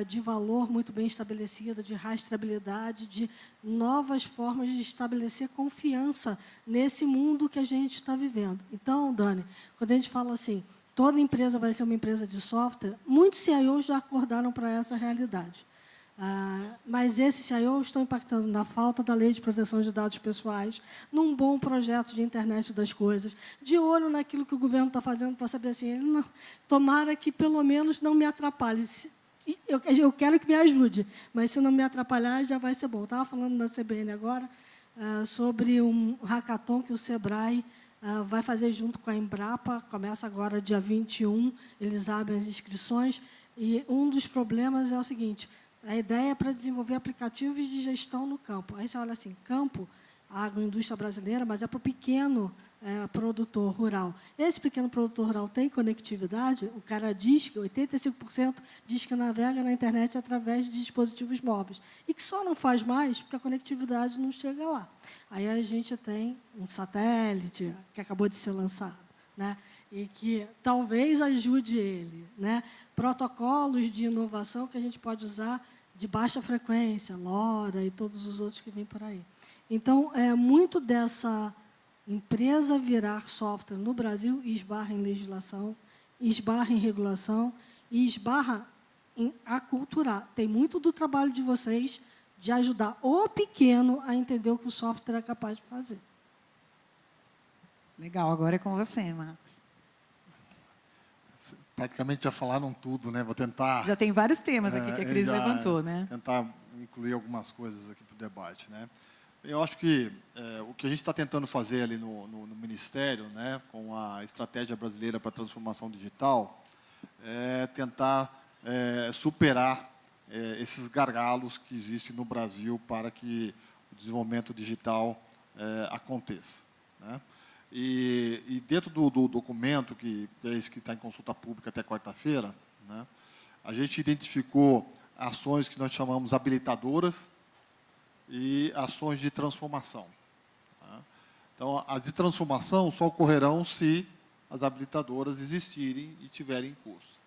de valor muito bem estabelecida, de rastreabilidade, de novas formas de estabelecer confiança nesse mundo que a gente está vivendo. Então, Dani, quando a gente fala assim, toda empresa vai ser uma empresa de software, muitos CIOs já acordaram para essa realidade. Mas esses CIOs estão impactando na falta da lei de proteção de dados pessoais, num bom projeto de internet das coisas, de olho naquilo que o governo está fazendo para saber assim, não, tomara que pelo menos não me atrapalhe. Eu quero que me ajude, mas se não me atrapalhar, já vai ser bom. Eu estava falando na CBN agora sobre um hackathon que o Sebrae vai fazer junto com a Embrapa, começa agora dia 21, eles abrem as inscrições, e um dos problemas é o seguinte, a ideia é para desenvolver aplicativos de gestão no campo. Aí você olha assim, campo, a agroindústria brasileira, mas é para o pequeno produtor rural. Esse pequeno produtor rural tem conectividade, o cara diz que 85% diz que navega na internet através de dispositivos móveis, e que só não faz mais porque a conectividade não chega lá. Aí a gente tem um satélite que acabou de ser lançado, né? E que talvez ajude ele, né? Protocolos de inovação que a gente pode usar de baixa frequência, LoRa e todos os outros que vêm por aí. Então, muito dessa empresa virar software no Brasil esbarra em legislação, esbarra em regulação e esbarra em aculturar. Tem muito do trabalho de vocês de ajudar o pequeno a entender o que o software é capaz de fazer. Legal, agora é com você, Max. praticamente já falaram tudo, né? Vou tentar... Já tem vários temas aqui que a Cris levantou, né? Tentar incluir algumas coisas aqui para o debate, né? Eu acho que o que a gente está tentando fazer ali no Ministério, né, com a Estratégia Brasileira para a Transformação Digital, é tentar superar esses gargalos que existem no Brasil para que o desenvolvimento digital aconteça, né? E dentro do documento, que é esse que está em consulta pública até quarta-feira, né, a gente identificou ações que nós chamamos habilitadoras e ações de transformação, tá? Então, as de transformação só ocorrerão se as habilitadoras existirem e tiverem curso.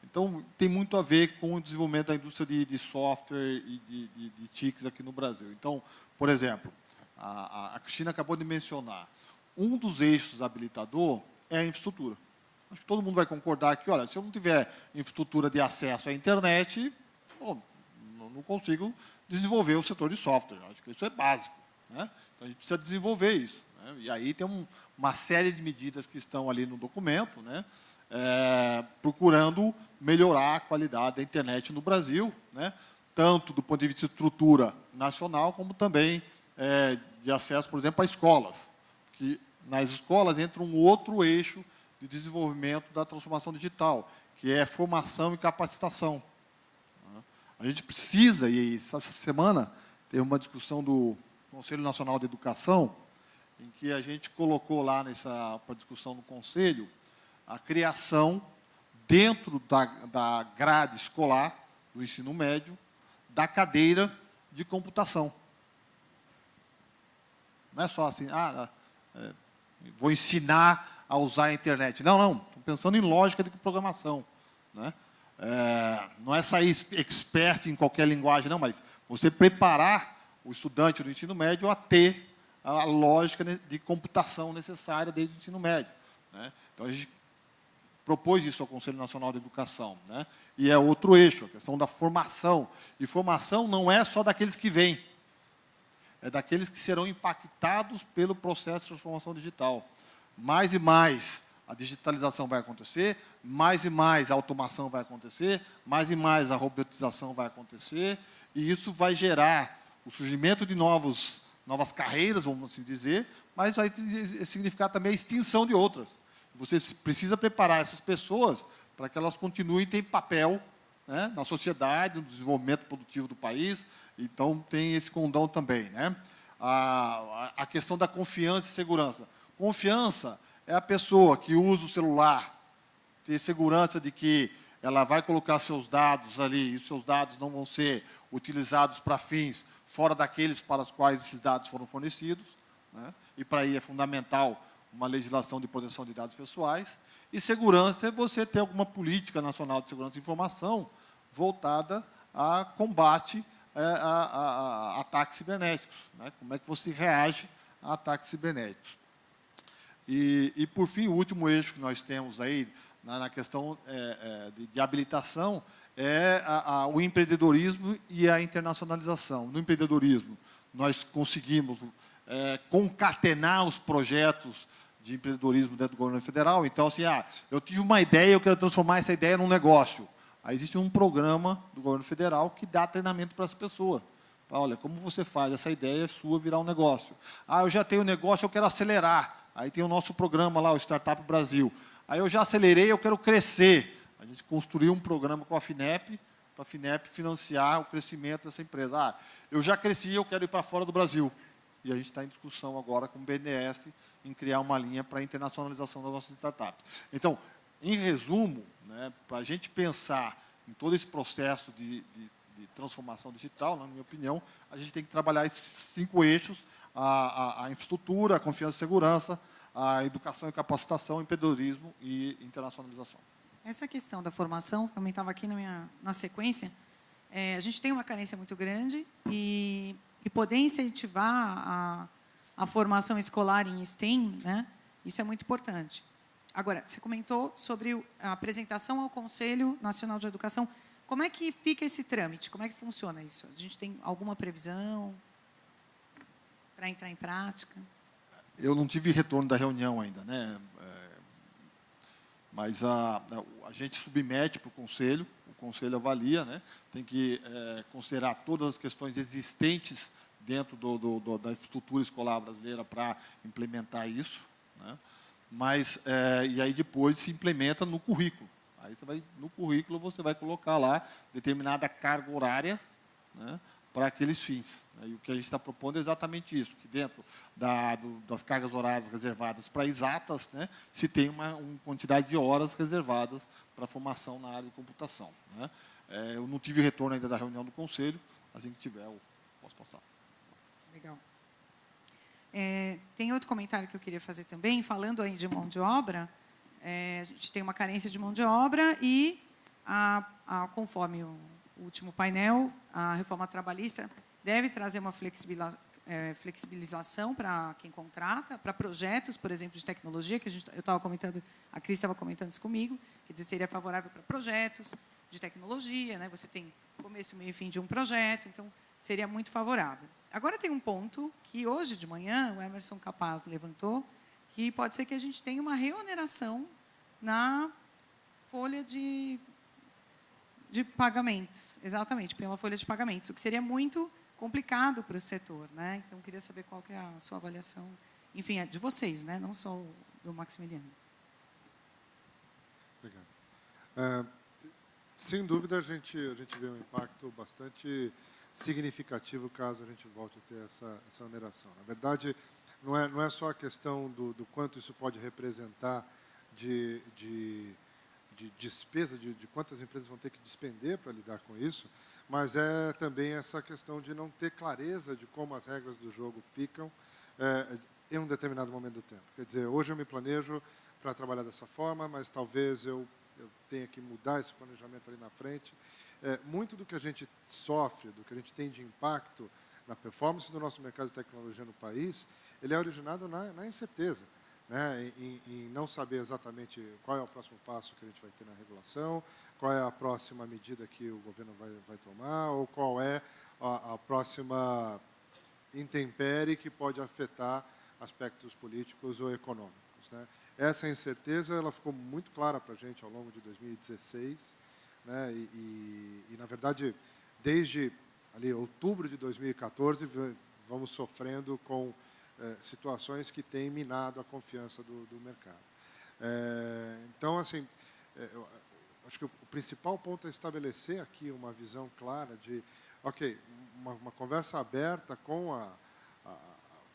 Então, tem muito a ver com o desenvolvimento da indústria de software e de TICs aqui no Brasil. Então, por exemplo, a Cristina acabou de mencionar, um dos eixos habilitador é a infraestrutura. Acho que todo mundo vai concordar que, olha, se eu não tiver infraestrutura de acesso à internet, bom, não consigo desenvolver o setor de software. Acho que isso é básico, né? Então, a gente precisa desenvolver isso, né? E aí tem uma série de medidas que estão ali no documento, né, procurando melhorar a qualidade da internet no Brasil, né, tanto do ponto de vista de estrutura nacional, como também de acesso, por exemplo, a escolas. Que nas escolas entra um outro eixo de desenvolvimento da transformação digital, que é formação e capacitação. A gente precisa, e essa semana teve uma discussão do Conselho Nacional de Educação, em que a gente colocou lá para discussão no Conselho a criação, dentro da grade escolar do ensino médio, da cadeira de computação. Não é só assim, vou ensinar a usar a internet. Não, não, estou pensando em lógica de programação, né? Não é sair expert em qualquer linguagem, não, mas você preparar o estudante do ensino médio a ter a lógica de computação necessária desde o ensino médio, né? Então, a gente propôs isso ao Conselho Nacional de Educação, né? E é outro eixo, a questão da formação. E formação não é só daqueles que vêm, é daqueles que serão impactados pelo processo de transformação digital. Mais e mais a digitalização vai acontecer, mais e mais a automação vai acontecer, mais e mais a robotização vai acontecer, e isso vai gerar o surgimento de novas carreiras, vamos assim dizer, mas vai significar também a extinção de outras. Você precisa preparar essas pessoas para que elas continuem a ter papel, né, na sociedade, no desenvolvimento produtivo do país. Então, tem esse condão também, né? A questão da confiança e segurança. Confiança é a pessoa que usa o celular, ter segurança de que ela vai colocar seus dados ali, e os seus dados não vão ser utilizados para fins fora daqueles para os quais esses dados foram fornecidos, né? E para aí é fundamental uma legislação de proteção de dados pessoais. E segurança é você ter alguma política nacional de segurança de informação voltada a combate a ataques cibernéticos, né? Como é que você reage a ataques cibernéticos. E, por fim, o último eixo que nós temos aí, na questão de habilitação, é o empreendedorismo e a internacionalização. No empreendedorismo, nós conseguimos concatenar os projetos de empreendedorismo dentro do governo federal. Então, assim, eu tive uma ideia, eu quero transformar essa ideia num negócio. Aí existe um programa do governo federal que dá treinamento para essa pessoa. Olha, como você faz essa ideia sua virar um negócio? Eu já tenho um negócio, eu quero acelerar. Aí tem o nosso programa lá, o Startup Brasil. Aí eu já acelerei, eu quero crescer. A gente construiu um programa com a FINEP, para a FINEP financiar o crescimento dessa empresa. Eu já cresci, eu quero ir para fora do Brasil. E a gente está em discussão agora com o BNDES em criar uma linha para a internacionalização das nossas startups. Então, em resumo, né, para a gente pensar em todo esse processo de transformação digital, na minha opinião, a gente tem que trabalhar esses 5 eixos: a infraestrutura, a confiança e segurança, a educação e capacitação, empreendedorismo e internacionalização. Essa questão da formação, também estava aqui na sequência, a gente tem uma carência muito grande e poder incentivar a formação escolar em STEM, né, isso é muito importante. Agora, você comentou sobre a apresentação ao Conselho Nacional de Educação. Como é que fica esse trâmite? Como é que funciona isso? A gente tem alguma previsão para entrar em prática? Eu não tive retorno da reunião ainda, né? mas a gente submete para o conselho avalia, né? Tem que considerar todas as questões existentes dentro da estrutura escolar brasileira para implementar isso, né? Mas, e aí depois se implementa no currículo. Aí no currículo você vai colocar lá determinada carga horária, né, para aqueles fins. E o que a gente está propondo é exatamente isso, que dentro das cargas horárias reservadas para exatas, né, se tem uma quantidade de horas reservadas para formação na área de computação, né. Eu não tive retorno ainda da reunião do conselho, assim que tiver eu posso passar. Legal. Tem outro comentário que eu queria fazer também, falando aí de mão de obra. A gente tem uma carência de mão de obra e, conforme o último painel, a reforma trabalhista deve trazer uma flexibilização para quem contrata, para projetos, por exemplo, de tecnologia, que eu estava comentando, a Cris estava comentando isso comigo, quer dizer, seria favorável para projetos de tecnologia, né? Você tem começo, meio e fim de um projeto, então seria muito favorável. Agora tem um ponto que hoje de manhã o Emerson Capaz levantou, que pode ser que a gente tenha uma reoneração na folha de pagamentos, exatamente, pela folha de pagamentos, o que seria muito complicado para o setor, né? Então, queria saber qual que é a sua avaliação, enfim, é de vocês, né? Não só do Maximiliano. Obrigado. Sem dúvida, a gente vê um impacto bastante significativo caso a gente volte a ter essa oneração. Na verdade, não é só a questão do quanto isso pode representar de despesa, de quantas empresas vão ter que despender para lidar com isso, mas é também essa questão de não ter clareza de como as regras do jogo ficam em um determinado momento do tempo. Quer dizer, hoje eu me planejo para trabalhar dessa forma, mas talvez eu tenha que mudar esse planejamento ali na frente. Muito do que a gente sofre, do que a gente tem de impacto na performance do nosso mercado de tecnologia no país, ele é originado na incerteza, né, em não saber exatamente qual é o próximo passo que a gente vai ter na regulação, qual é a próxima medida que o governo vai tomar, ou qual é a próxima intempérie que pode afetar aspectos políticos ou econômicos, né. Essa incerteza ela ficou muito clara para a gente ao longo de 2016, né, e, na verdade, desde ali, outubro de 2014, vamos sofrendo com situações que têm minado a confiança do mercado. Então, assim, eu acho que o principal ponto é estabelecer aqui uma visão clara de, ok, uma conversa aberta com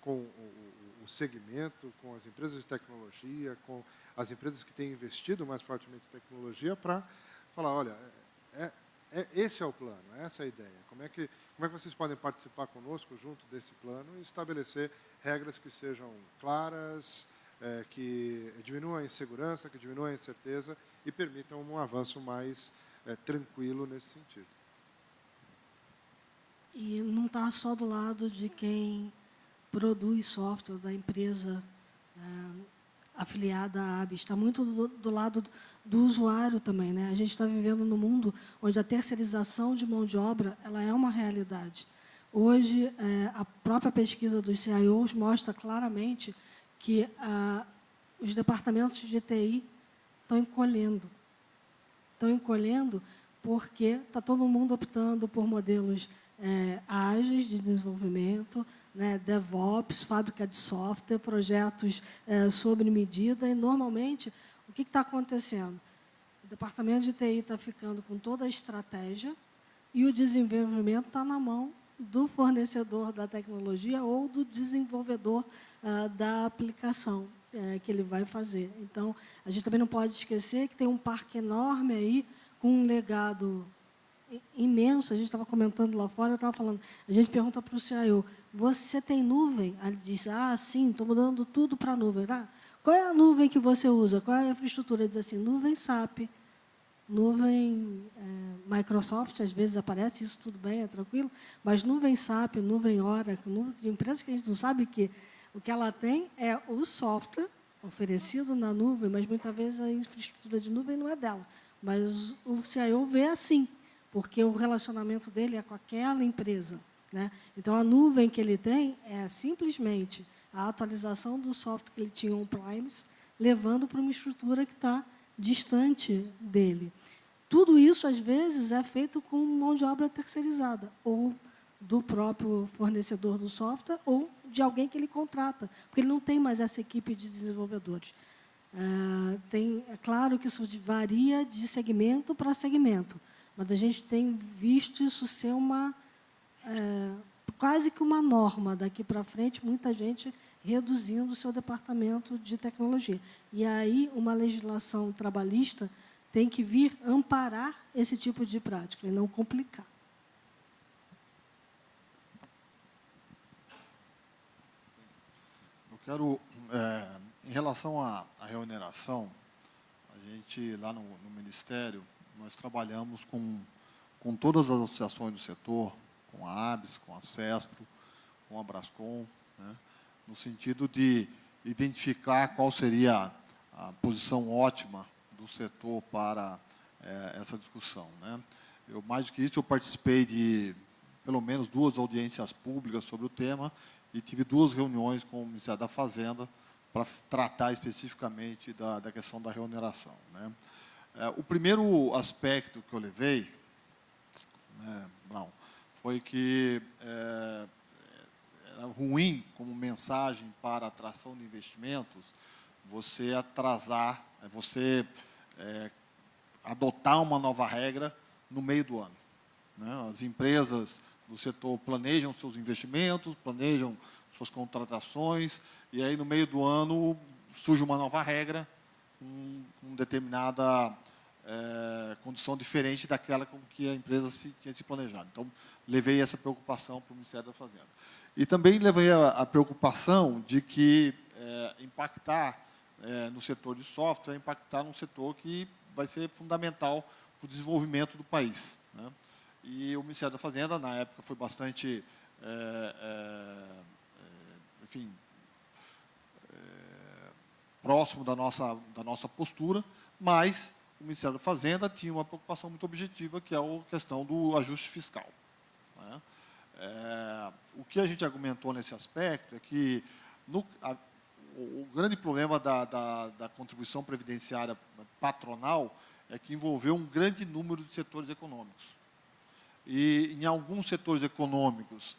o segmento, com as empresas de tecnologia, com as empresas que têm investido mais fortemente em tecnologia, para falar, olha, esse é o plano, essa é a ideia. Como é que vocês podem participar conosco junto desse plano e estabelecer regras que sejam claras, que diminuam a insegurança, que diminuam a incerteza e permitam um avanço mais tranquilo nesse sentido. E não está só do lado de quem produz software, da empresa afiliada à ABS, está muito do lado do usuário também, né? A gente está vivendo num mundo onde a terceirização de mão de obra ela é uma realidade. Hoje, a própria pesquisa dos CIOs mostra claramente que os departamentos de TI estão encolhendo. Estão encolhendo porque está todo mundo optando por modelos ágeis de desenvolvimento, né, DevOps, fábrica de software, projetos sobre medida. E, normalmente, o que está acontecendo? O departamento de TI está ficando com toda a estratégia e o desenvolvimento está na mão do fornecedor da tecnologia ou do desenvolvedor da aplicação que ele vai fazer. Então, a gente também não pode esquecer que tem um parque enorme aí com um legado imenso. A gente estava comentando lá fora, eu estava falando, a gente pergunta para o CIO, você tem nuvem? Aí ele diz, sim, estou mudando tudo para a nuvem. Qual é a nuvem que você usa? Qual é a infraestrutura? Ele diz assim, nuvem SAP, nuvem Microsoft, às vezes aparece, isso tudo bem, é tranquilo, mas nuvem SAP, nuvem Oracle, nuvem de empresas que a gente não sabe que o que ela tem é o software oferecido na nuvem, mas muitas vezes a infraestrutura de nuvem não é dela. Mas o CIO vê assim, porque o relacionamento dele é com aquela empresa, né? Então, a nuvem que ele tem é simplesmente a atualização do software que ele tinha on-premise, levando para uma estrutura que está distante dele. Tudo isso, às vezes, é feito com mão de obra terceirizada, ou do próprio fornecedor do software, ou de alguém que ele contrata, porque ele não tem mais essa equipe de desenvolvedores. É claro que isso varia de segmento para segmento, mas a gente tem visto isso ser quase que uma norma daqui para frente, muita gente reduzindo o seu departamento de tecnologia. E aí, uma legislação trabalhista tem que vir amparar esse tipo de prática e não complicar. Eu quero, em relação à remuneração, a gente, lá no Ministério, nós trabalhamos com todas as associações do setor, com a ABS, com a CESPRO, com a Brascom, né, no sentido de identificar qual seria a posição ótima do setor para essa discussão, né. Mais do que isso, eu participei de, pelo menos, 2 audiências públicas sobre o tema e tive 2 reuniões com o Ministério da Fazenda para tratar especificamente da questão da remuneração, né. O primeiro aspecto que eu levei, né, Brown, foi que era ruim como mensagem para a atração de investimentos você atrasar, você adotar uma nova regra no meio do ano, né? As empresas do setor planejam seus investimentos, planejam suas contratações, e aí no meio do ano surge uma nova regra com determinada condição diferente daquela com que a empresa tinha se planejado. Então, levei essa preocupação para o Ministério da Fazenda. E também levei a preocupação de que impactar no setor de software, impactar num setor que vai ser fundamental para o desenvolvimento do país, né? E o Ministério da Fazenda, na época, foi bastante, enfim, próximo da nossa postura, mas o Ministério da Fazenda tinha uma preocupação muito objetiva, que é a questão do ajuste fiscal, né? O que a gente argumentou nesse aspecto é que o grande problema da contribuição previdenciária patronal é que envolveu um grande número de setores econômicos. E, em alguns setores econômicos,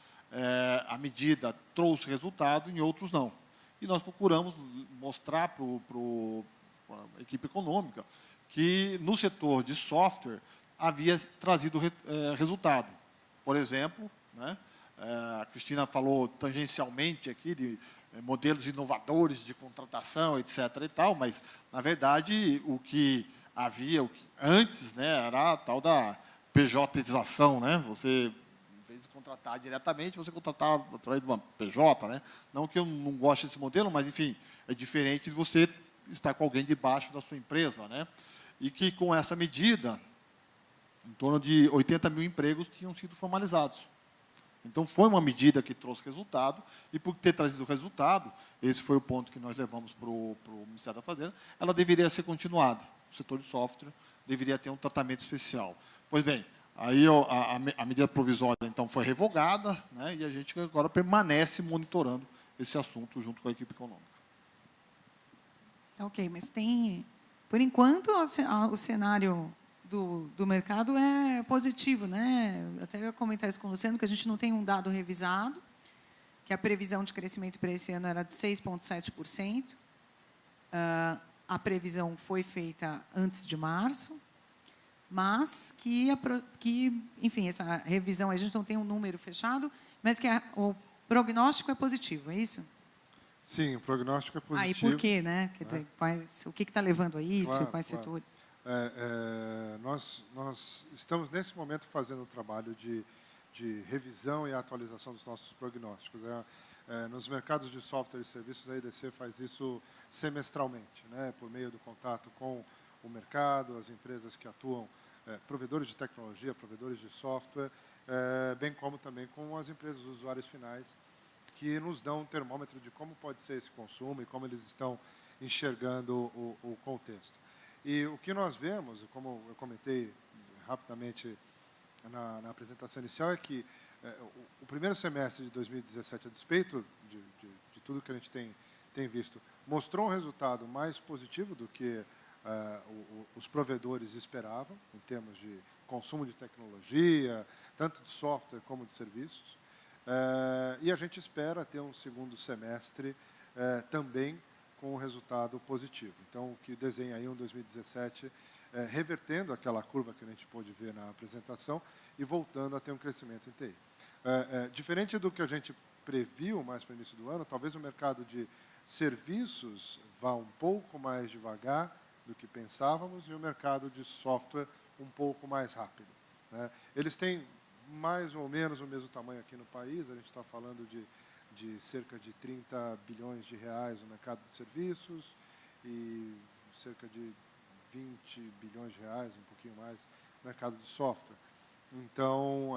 a medida trouxe resultado, em outros não. E nós procuramos mostrar para a equipe econômica que, no setor de software, havia trazido resultado. Por exemplo, né, a Cristina falou tangencialmente aqui de modelos inovadores de contratação, etc. e tal, mas, na verdade, o que havia antes, né, era a tal da PJização, né? Você, em vez de contratar diretamente, você contratava através de uma PJ, né? Não que eu não goste desse modelo, mas, enfim, é diferente de você estar com alguém debaixo da sua empresa, né? E que, com essa medida, em torno de 80 mil empregos tinham sido formalizados. Então, foi uma medida que trouxe resultado, e por ter trazido resultado, esse foi o ponto que nós levamos para o Ministério da Fazenda, ela deveria ser continuada. O setor de software deveria ter um tratamento especial. Pois bem, aí a medida provisória, então, foi revogada, né, e a gente agora permanece monitorando esse assunto junto com a equipe econômica. Ok, mas tem... Por enquanto, o cenário do mercado é positivo, né? Até ia comentar isso com o Luciano, que a gente não tem um dado revisado, que a previsão de crescimento para esse ano era de 6,7%. A previsão foi feita antes de março, mas que enfim, essa revisão, a gente não tem um número fechado, mas que o prognóstico é positivo, é isso? Sim, o prognóstico é positivo. E por quê, né? Quer dizer, o que está levando a isso, Claro, quais claro. setores? Nós estamos, nesse momento, fazendo um trabalho de revisão e atualização dos nossos prognósticos. Nos mercados de software e serviços, a EDC faz isso semestralmente, né, por meio do contato com o mercado, as empresas que atuam, provedores de tecnologia, provedores de software, bem como também com as empresas, os usuários finais, que nos dão um termômetro de como pode ser esse consumo e como eles estão enxergando o contexto. E o que nós vemos, como eu comentei rapidamente na apresentação inicial, é que o primeiro semestre de 2017, a despeito de tudo que a gente tem visto, mostrou um resultado mais positivo do que os provedores esperavam, em termos de consumo de tecnologia, tanto de software como de serviços. E a gente espera ter um segundo semestre também com um resultado positivo. Então, o que desenha aí um 2017 revertendo aquela curva que a gente pôde ver na apresentação e voltando a ter um crescimento em TI. Diferente do que a gente previu mais para o início do ano, talvez o mercado de serviços vá um pouco mais devagar do que pensávamos e o mercado de software um pouco mais rápido, né? Eles têm mais ou menos o mesmo tamanho aqui no país, a gente está falando de cerca de 30 bilhões de reais no mercado de serviços e cerca de 20 bilhões de reais, um pouquinho mais, no mercado de software. Então,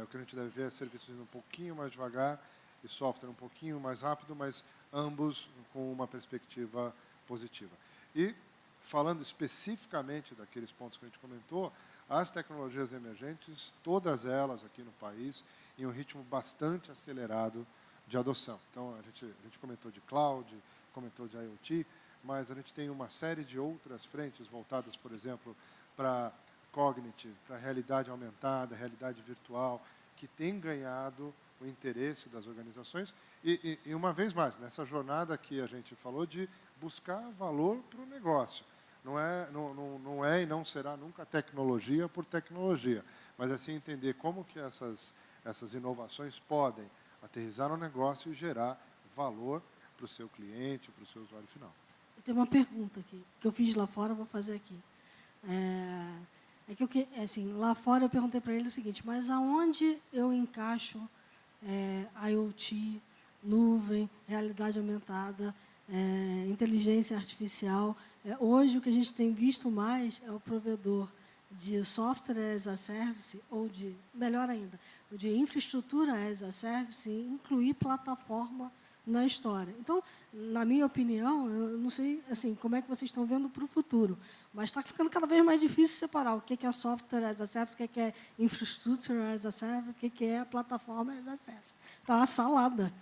o que a gente deve ver é serviços indo um pouquinho mais devagar e software um pouquinho mais rápido, mas ambos com uma perspectiva positiva. E, falando especificamente daqueles pontos que a gente comentou, as tecnologias emergentes, todas elas aqui no país, em um ritmo bastante acelerado de adoção. Então, a gente comentou de cloud, comentou de IoT, mas a gente tem uma série de outras frentes voltadas, por exemplo, para cognitive, para realidade aumentada, realidade virtual, que tem ganhado o interesse das organizações. E uma vez mais, nessa jornada que a gente falou de buscar valor para o negócio. Não é e não será nunca tecnologia por tecnologia, mas assim entender como que essas inovações podem aterrissar no negócio e gerar valor para o seu cliente, para o seu usuário final. Eu tenho uma pergunta aqui, que eu fiz lá fora, eu vou fazer aqui. Assim, lá fora eu perguntei para ele o seguinte, mas aonde eu encaixo IoT, nuvem, realidade aumentada, inteligência artificial? Hoje o que a gente tem visto mais é o provedor de software as a service, ou de, melhor ainda, de infraestrutura as a service, incluir plataforma na história. Então, na minha opinião, eu não sei assim, como é que vocês estão vendo para o futuro, mas está ficando cada vez mais difícil separar o que é software as a service, o que é infrastructure as a service, o que é plataforma as a service. Está uma salada.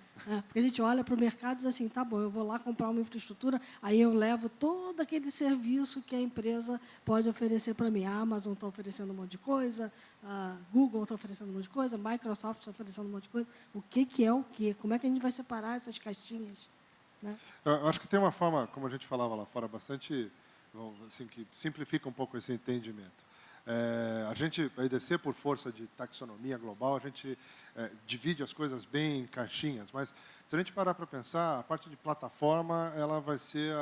Porque a gente olha para o mercado e diz assim, tá bom, eu vou lá comprar uma infraestrutura, aí eu levo todo aquele serviço que a empresa pode oferecer para mim. A Amazon está oferecendo um monte de coisa, a Google está oferecendo um monte de coisa, a Microsoft está oferecendo um monte de coisa. O que é o quê? Como é que a gente vai separar essas caixinhas? Né? Eu acho que tem uma forma, como a gente falava lá fora, bastante, assim, que simplifica um pouco esse entendimento. A gente, a IDC, por força de taxonomia global, a gente divide as coisas bem em caixinhas, mas se a gente parar para pensar, a parte de plataforma ela vai ser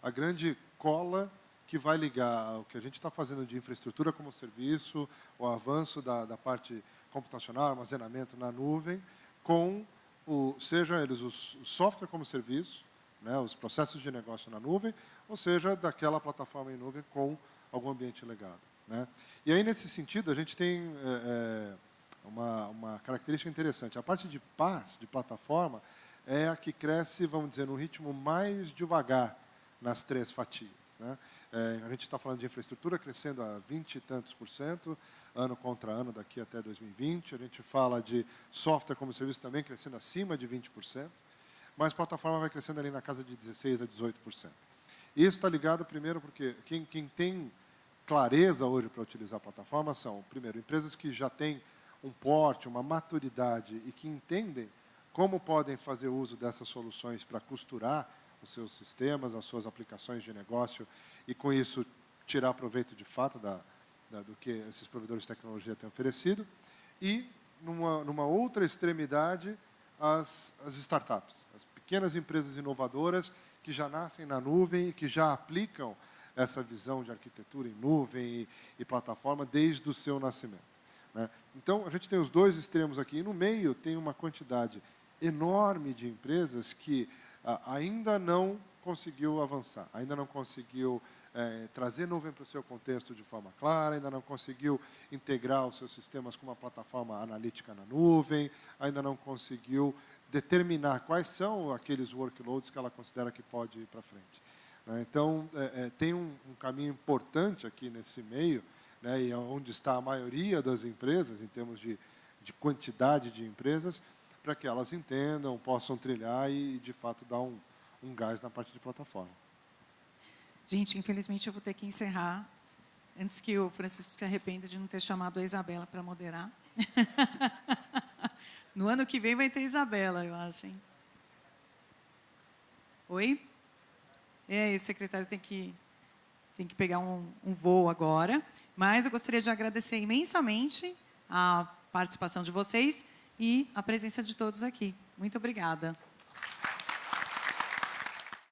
a grande cola que vai ligar o que a gente está fazendo de infraestrutura como serviço, o avanço da parte computacional, armazenamento na nuvem, com seja eles o software como serviço, né, os processos de negócio na nuvem, ou seja, daquela plataforma em nuvem com algum ambiente legado. Né? E aí, nesse sentido, a gente tem uma característica interessante. A parte de PaaS, de plataforma, é a que cresce, vamos dizer, num ritmo mais devagar nas três fatias. Né? A gente está falando de infraestrutura crescendo a 20 e tantos %, ano contra ano, daqui até 2020. A gente fala de software como serviço também crescendo acima de 20%, mas plataforma vai crescendo ali na casa de 16% a 18%. E isso está ligado, primeiro, porque quem tem clareza hoje para utilizar a plataforma são, primeiro, empresas que já têm um porte, uma maturidade e que entendem como podem fazer uso dessas soluções para costurar os seus sistemas, as suas aplicações de negócio e, com isso, tirar proveito de fato do que esses provedores de tecnologia têm oferecido. E, numa outra extremidade, as startups, as pequenas empresas inovadoras que já nascem na nuvem e que já aplicam essa visão de arquitetura em nuvem e plataforma desde o seu nascimento. Né? Então, a gente tem os dois extremos aqui, e no meio tem uma quantidade enorme de empresas que ainda não conseguiu avançar, ainda não conseguiu trazer nuvem para o seu contexto de forma clara, ainda não conseguiu integrar os seus sistemas com uma plataforma analítica na nuvem, ainda não conseguiu determinar quais são aqueles workloads que ela considera que pode ir para frente. Então, tem um caminho importante aqui nesse meio, né, e onde está a maioria das empresas, em termos de quantidade de empresas, para que elas entendam, possam trilhar e, de fato, dar um gás na parte de plataforma. Gente, infelizmente eu vou ter que encerrar antes que o Francisco se arrependa de não ter chamado a Isabela para moderar. No ano que vem vai ter Isabela, eu acho, hein? Oi? O secretário tem que pegar um voo agora. Mas eu gostaria de agradecer imensamente a participação de vocês e a presença de todos aqui. Muito obrigada.